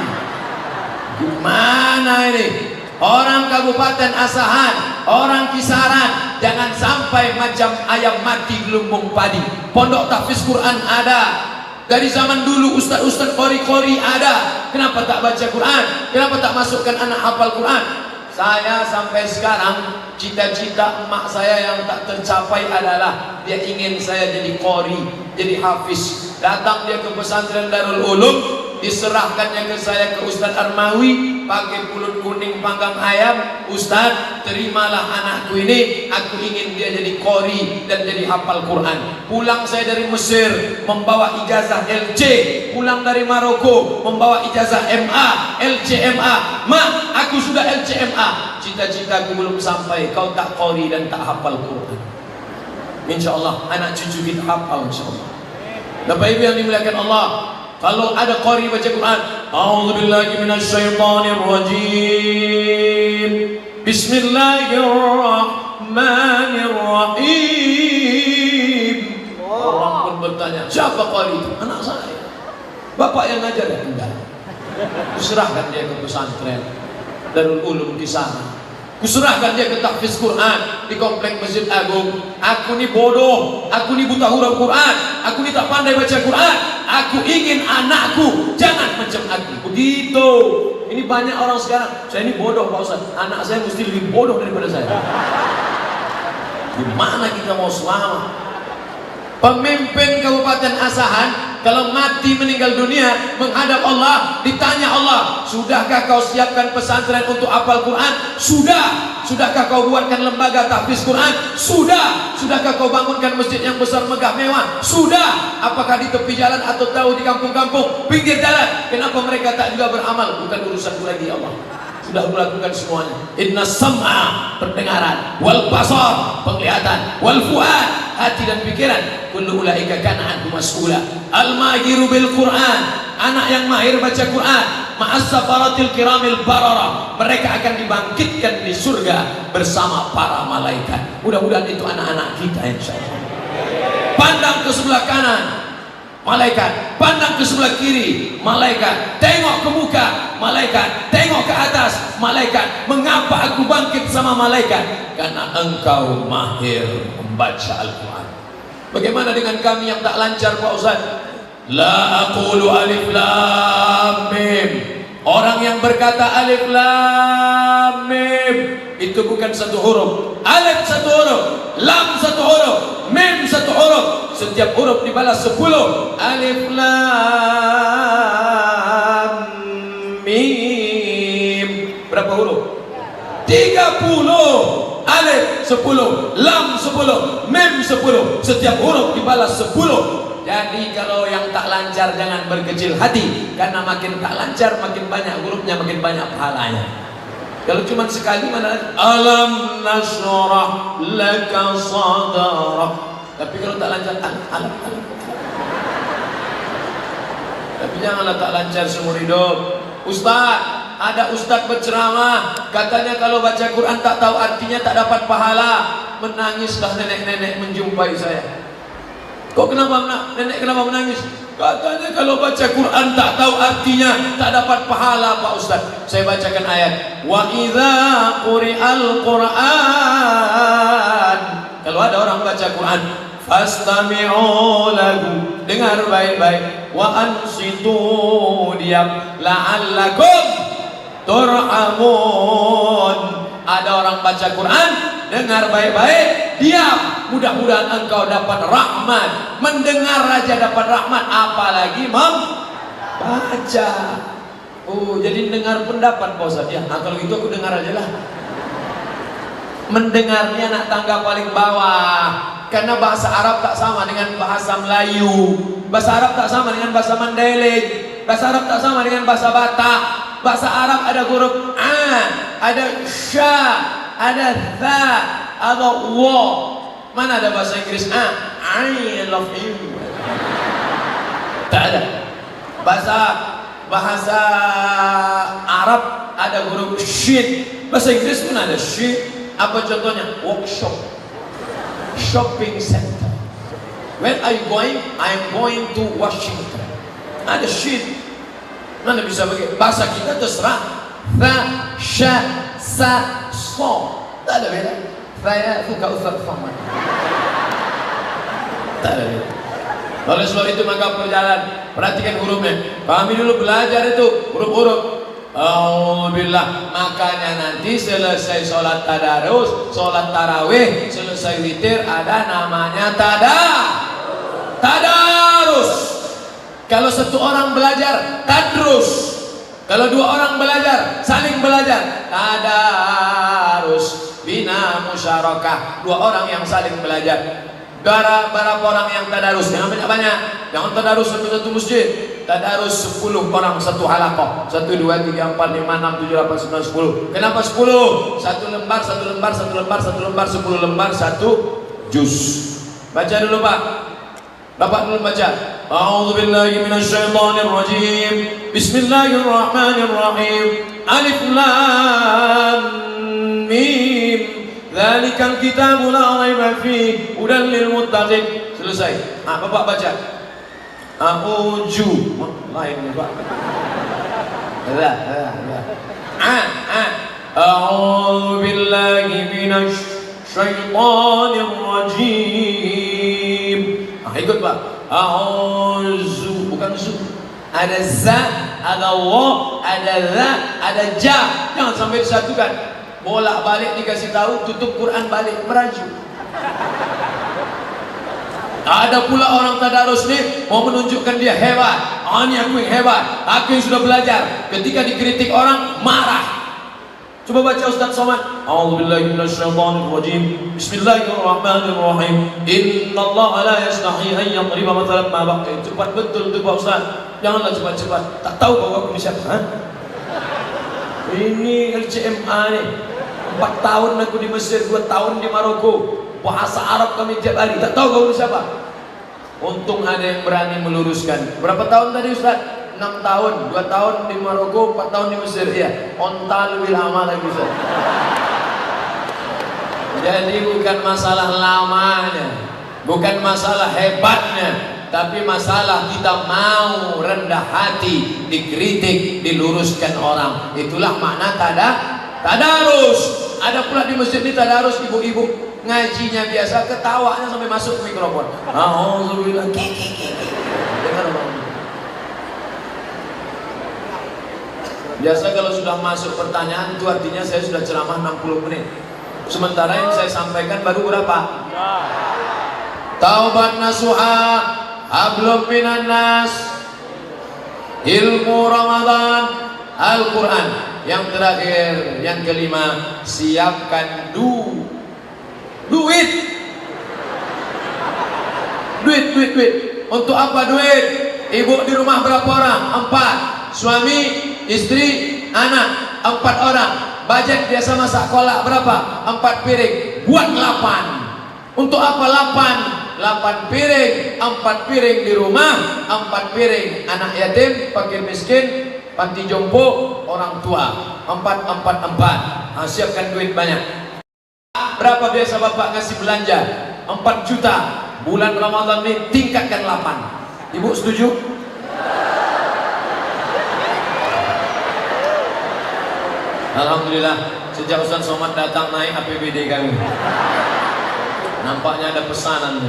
Gimana ini? Orang Kabupaten Asahan, orang Kisaran, jangan sampai macam ayam mati di lumbung padi. Pondok tahfiz Quran ada. Dari zaman dulu ustaz-ustaz qori-qori ada. Kenapa tak baca Quran? Kenapa tak masukkan anak hafal Quran? Saya sampai sekarang cita-cita emak saya yang tak tercapai adalah dia ingin saya jadi qori, jadi hafiz. Datang dia ke pesantren Darul Ulum, diserahkannya ke saya ke Ustaz Armawi pakai pulut kuning panggang ayam. Ustaz, terimalah anakku ini, aku ingin dia jadi qori dan jadi hafal Quran. Pulang saya dari Mesir membawa ijazah LC, pulang dari Maroko membawa ijazah MA, LCMA. Mak, aku sudah LCMA, cita-citaku belum sampai, kau tak qori dan tak hafal Quran. InsyaAllah anak cucu kita hafal insyaAllah. Bapak Ibu yang dimuliakan Allah, kalau ada qari baca Quran, a'udzubillahi minasyaitonirrajim. Bismillahirrahmanirrahim. Orang pun bertanya, siapa qari itu? Anak saya. Bapak yang ngajar ya? Enggak. Kuserahkan dia ke pesantren Darul Ulum di sana. Kuserahkan dia ke tahfiz Quran di komplek Masjid Agung. Aku ni bodoh, aku ni buta huruf Quran, aku ni tak pandai baca Quran. Aku ingin anakku jangan macam aku. Begitu. Ini banyak orang sekarang. Saya ini bodoh Pak Ustaz. Anak saya mesti lebih bodoh daripada saya. Gimana kita mau selamat? Pemimpin Kabupaten Asahan kalau mati meninggal dunia menghadap Allah, ditanya Allah, sudahkah kau siapkan pesantren untuk hafal Quran? Sudah. Sudahkah kau buatkan lembaga tahfiz Quran? Sudah. Sudahkah kau bangunkan masjid yang besar megah mewah? Sudah. Apakah di tepi jalan atau tahu di kampung-kampung, pinggir jalan? Kenapa mereka tak juga beramal? Bukan urusanku lagi ya Allah. Sudah melakukan semuanya. Inna sam'a, pendengaran, wal basar, penglihatan, wal fuad, hati dan pikiran, kullu ulaika kana anhu mas'ula. Al-mahiru bil Quran, anak yang mahir baca Quran, ma'as safaratil kiramil barara, mereka akan dibangkitkan di surga bersama para malaikat. Mudah-mudahan itu anak-anak kita insyaallah. Pandang ke sebelah kanan, malaikat. Pandang ke sebelah kiri, malaikat. Tengok ke muka, malaikat. Tengok ke atas, malaikat. Mengapa aku bangkit sama malaikat? Karena engkau mahir membaca Al-Quran. Bagaimana dengan kami yang tak lancar Pak Ustaz? La aqulu alif lam mim. Orang yang berkata alif lam mim itu bukan satu huruf. Alif satu huruf, lam satu huruf, mim satu huruf. Setiap huruf dibalas 10. Alif lam mim. Berapa huruf? 30. Alif 10, lam 10, mim 10. Setiap huruf dibalas 10. Jadi kalau yang tak lancar jangan berkecil hati, karena makin tak lancar makin banyak hurufnya, makin banyak pahalanya. Kalau cuma sekali mana alam nashrah laka sadrak. Tapi kalau tak lancar alam. Tapi janganlah tak lancar seumur hidup. Ustaz, ada ustaz berceramah, katanya kalau baca Quran tak tahu artinya tak dapat pahala. Menangislah nenek-nenek menjumpai saya. Kok kenapa nenek kenapa menangis? Katanya kalau baca Quran tak tahu artinya tak dapat pahala Pak Ustaz. Saya bacakan ayat. Wa idza quri'al Quran. Kalau ada orang baca Quran, fastami'u lahu. Dengar baik-baik. Wa ansitu, diam. La'allakum turhamun. Ada orang baca Quran, dengar baik-baik, diam. Mudah-mudahan engkau dapat rahmat. Mendengar aja dapat rahmat, apalagi membaca. Oh, jadi dengar pendapat Pak Ustaz ya. Nah, kalau gitu aku dengar aja lah. Mendengarnya nak tangga paling bawah. Karena bahasa Arab tak sama dengan bahasa Melayu. Bahasa Arab tak sama dengan bahasa Mandailing. Bahasa Arab tak sama dengan bahasa Batak. Bahasa Arab ada huruf a, ada sya, ada tha, ada wa. Mana ada bahasa Inggris a? I love you. Tak ada. Bahasa Arab ada huruf shin. Bahasa Inggris pun ada shin. Apa contohnya? Workshop, shopping center. Where are you going? I'm going to Washington. Ada shin. Mana bisa bagi bahasa kita terserah. Fa, sha, sa, so. Tak ada beda. Saya suka Ustaz Somad. Tak ada beda. Oleh sebab itu maka perjalanan, perhatikan hurufnya. Kami dulu belajar itu huruf-huruf. Alhamdulillah. Makanya nanti selesai sholat tadarus, sholat tarawih, selesai witir ada namanya tadarus. Kalau satu orang belajar, tadrus. Kalau dua orang belajar, saling belajar, tadarus. Bina musyarakah, dua orang yang saling belajar. Berapa orang yang tadarus? Jangan banyak-banyak. Jangan tadarus satu-satu masjid. Tadarus 10 orang satu halaqah. 1, 2, 3, 4, 5, 6, 7, 8, 9, 10. Kenapa 10? Satu lembar, 10 lembar, 1 juz. Baca dulu Pak. Bapak dulu baca. A'udzubillahi minasyaitonirrajim. Bismillahirrahmanirrahim. Alif lam mim. Dzalikal kitabu la raiba fihi hudan lil muttaqin. Selesai. Bapak baca. A'udzu. Lain Pak. A'udzu billahi minasy syaitonir rajim. Ikut Pak. A'udzu, bukan zu. Ada za, ada wa, ada za, ada ja. Jangan sampai disatukan. Bolak-balik dikasih tahu, tutup Quran balik, meraju. Ada pula orang tadarus nih mau menunjukkan dia hebat. Ini aku yang hebat, aku yang sudah belajar. Ketika dikritik orang marah. Coba baca Ustaz Somad. A'udzubillahi minasyaitonirrajim. Bismillahirrahmanirrahim. Innallaha la yastahi an yadriba mathalan ma baqi. Cepat betul tu Pak Ustaz. Janganlah cepat-cepat. Tak tahu kau aku ni siapa, ha? Ini LCMA ni. 4 tahun aku di Mesir, 2 tahun di Maroko. Bahasa Arab kami tiap hari. Tak tahu kau ni siapa. Untung ada yang berani meluruskan. Berapa tahun tadi Ustaz? 6 tahun, 2 tahun di Maroko, 4 tahun di Mesir. Ya, onta lebih lama lagi Ustaz. Jadi bukan masalah lamanya, bukan masalah hebatnya, tapi masalah kita mau rendah hati, dikritik, diluruskan orang. Itulah makna tadarus. Ada pula di masjid ini tadarus, ibu-ibu ngajinya biasa, ketawanya sampai masuk ke mikrofon. Alhamdulillah. Dengar orang. Biasa kalau sudah masuk pertanyaan itu artinya saya sudah ceramah 60 menit. Sementara yang saya sampaikan baru berapa? Taubat nasuha, hablum minan nas, ilmu Ramadan, Al-Quran. Yang terakhir, yang kelima, siapkan duit. Untuk apa duit? Ibu di rumah berapa orang? 4. Suami, istri, anak 4 orang. Budget biasa masak kolak berapa? 4 piring. Buat 8. Untuk apa 8? 8 piring, 4 piring di rumah, 4 piring anak yatim, fakir miskin, panti jompo, orang tua. 4. Siapkan duit banyak. Berapa biasa bapak ngasih belanja? 4 juta. Bulan Ramadan ini tingkatkan 8. Ibu setuju? Alhamdulillah, sejak Ustaz Somad datang naik APBD kami. Nampaknya ada pesanan.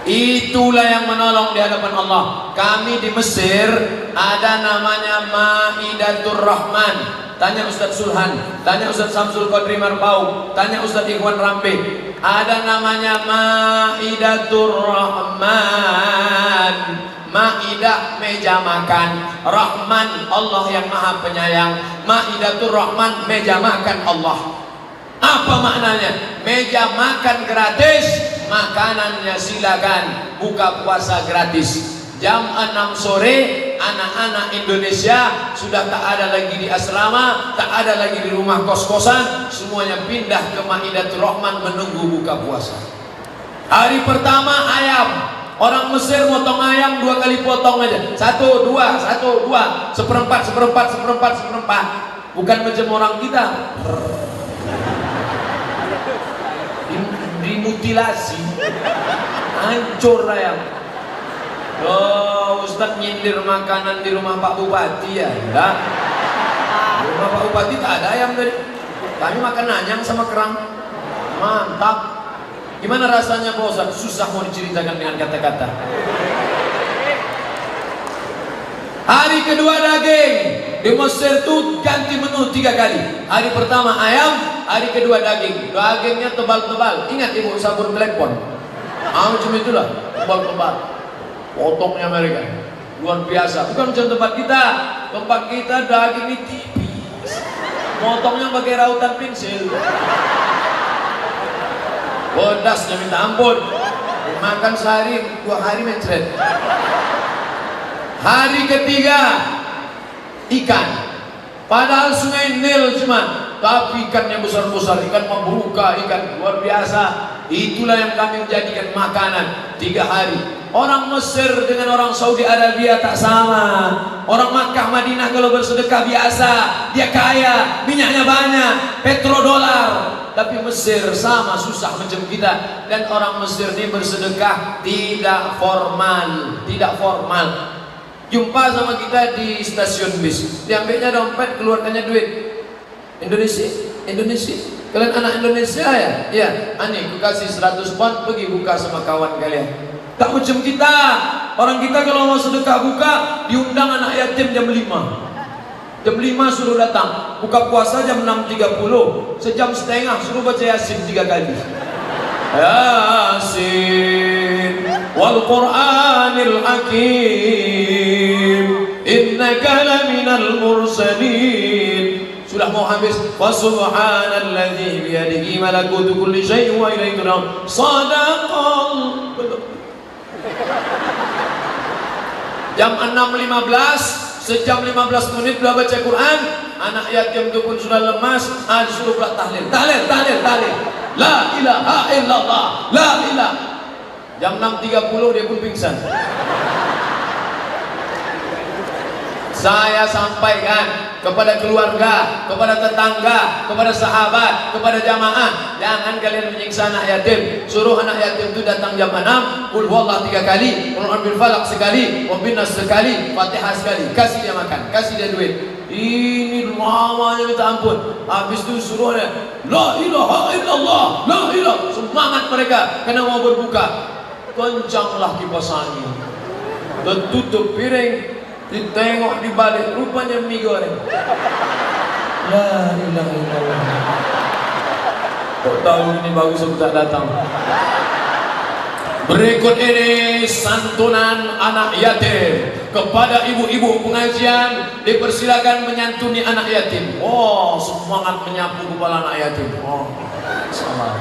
Itulah yang menolong di hadapan Allah. Kami di Mesir ada namanya Maidatur Rahman. Tanya Ustaz Sulhan, tanya Ustaz Samsul Qadri Marpau, tanya Ustaz Ikhwan Rambe. Ada namanya Maidatur Rahman. Maidah meja makan, Rahman Allah yang Maha Penyayang. Maidatur Rahman meja makan Allah. Apa maknanya? Meja makan gratis, makanannya silakan, buka puasa gratis. Jam 6 sore anak-anak Indonesia sudah tak ada lagi di asrama, tak ada lagi di rumah kos-kosan, semuanya pindah ke Maidatur Rahman menunggu buka puasa. Hari pertama ayam. Orang Mesir motong ayam 2 kali potong aja. 1, 2, 1, 2, seperempat. Bukan macam orang kita. Dimutilasi, hancur ayam. Oh, Ustaz nyindir makanan di rumah Pak Bupati ya? Enggak. Di rumah Pak Bupati tak ada ayam tadi. Kami makan anyang sama kerang. Mantap. Gimana rasanya Pak Ustaz? Susah mau diceritakan dengan kata-kata. Hari kedua daging. Di Mesir tuh ganti menu 3 kali. Hari pertama ayam, hari kedua daging. Dagingnya tebal-tebal. Ingat ibu sabun Blackpon. Macam itulah, tebal-tebal. Potongnya mereka luar biasa. Bukan macam tempat kita. Tempat kita daging ini tipis. Potongnya pakai rautan pensil. Pedasnya minta ampun. Makan sehari 2 hari mencret. Hari ketiga ikan. Padahal sungai Nil cuma, tapi ikannya besar-besar, ikan membuka, ikan luar biasa. Itulah yang kami jadikan makanan 3 hari. Orang Mesir dengan orang Saudi Arabia tak sama. Orang Makkah Madinah kalau bersedekah biasa, dia kaya, minyaknya banyak, petrodolar. Tapi Mesir sama susah macam kita. Dan orang Mesir ini bersedekah tidak formal, Jumpa sama kita di stasiun bis, diambilnya dompet, keluarkannya duit. Indonesia. Kalian anak Indonesia ya? Iya. Ani, aku kasih 100 pound, pergi buka sama kawan kalian. Tak macam kita. Orang kita kalau mau sedekah buka, diundang anak yatim jam 5. Jam 5 suruh datang. Buka puasa jam 6.30. Sejam setengah suruh baca Yasin 3 kali. Yasin wal Qur'anil Hakim, innaka laminal mursalin. Sudah mau habis. Wa subhanalladzi biyadihi malakutu kulli syai'in wa ilaihi turja'un. Shadaqal. Jam 6.15, sejam 15 menit sudah baca Quran. Anak yatim itu pun sudah lemas, disuruh pula tahlil. La ilaha illallah, la ilaha. Jam 6.30 dia pun pingsan. Saya sampaikan kepada keluarga, kepada tetangga, kepada sahabat, kepada jamaah, jangan kalian menyiksa anak yatim. Suruh anak yatim itu datang jam 6, qul huwallah 3 kali, qul a'udzu bil falaq sekali, wa bin nas sekali, Fatihah sekali. Kasih dia makan, kasih dia duit. Ini lamanya minta ampun. Habis itu suruh dia, la ilaha illallah, la ilaha. Semangat mereka karena mau berbuka. Kencanglah kipas angin, tertutup piring, ditengok di balik, rupanya mie goreng. La ilaha illallah. Kok tahu ini bagus aku tak datang. Berikut ini santunan anak yatim. Kepada ibu-ibu pengajian dipersilakan menyantuni anak yatim. Oh, semangat menyapu kepala anak yatim. Oh, salah.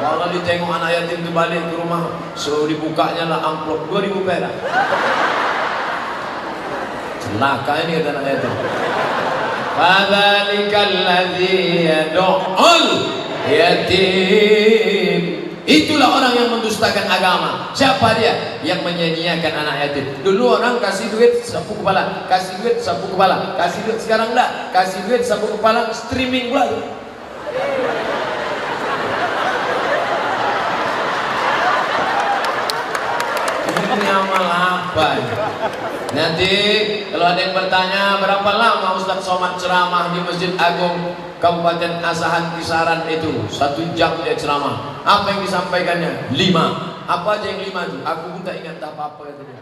Kalau ditengok anak yatim itu balik ke rumah, so dibukanya lah amplop 2000 perak. Celaka ini kata anak yatim. Fadzalikal ladzi yad'ul yatim. Itulah orang yang mendustakan agama. Siapa dia? Yang menyanyiakan anak yatim. Dulu orang kasih duit sapu kepala, kasih duit sapu kepala, kasih duit. Sekarang enggak, kasih duit sapu kepala, streaming pula. Ini amal apa ya? Nanti kalau ada yang bertanya berapa lama Ustaz Somad ceramah di Masjid Agung Kabupaten Asahan Kisaran itu, 1 jam dia ceramah. Apa yang disampaikannya? 5. Apa aja yang 5 itu? Aku pun tak ingat apa-apa kata dia.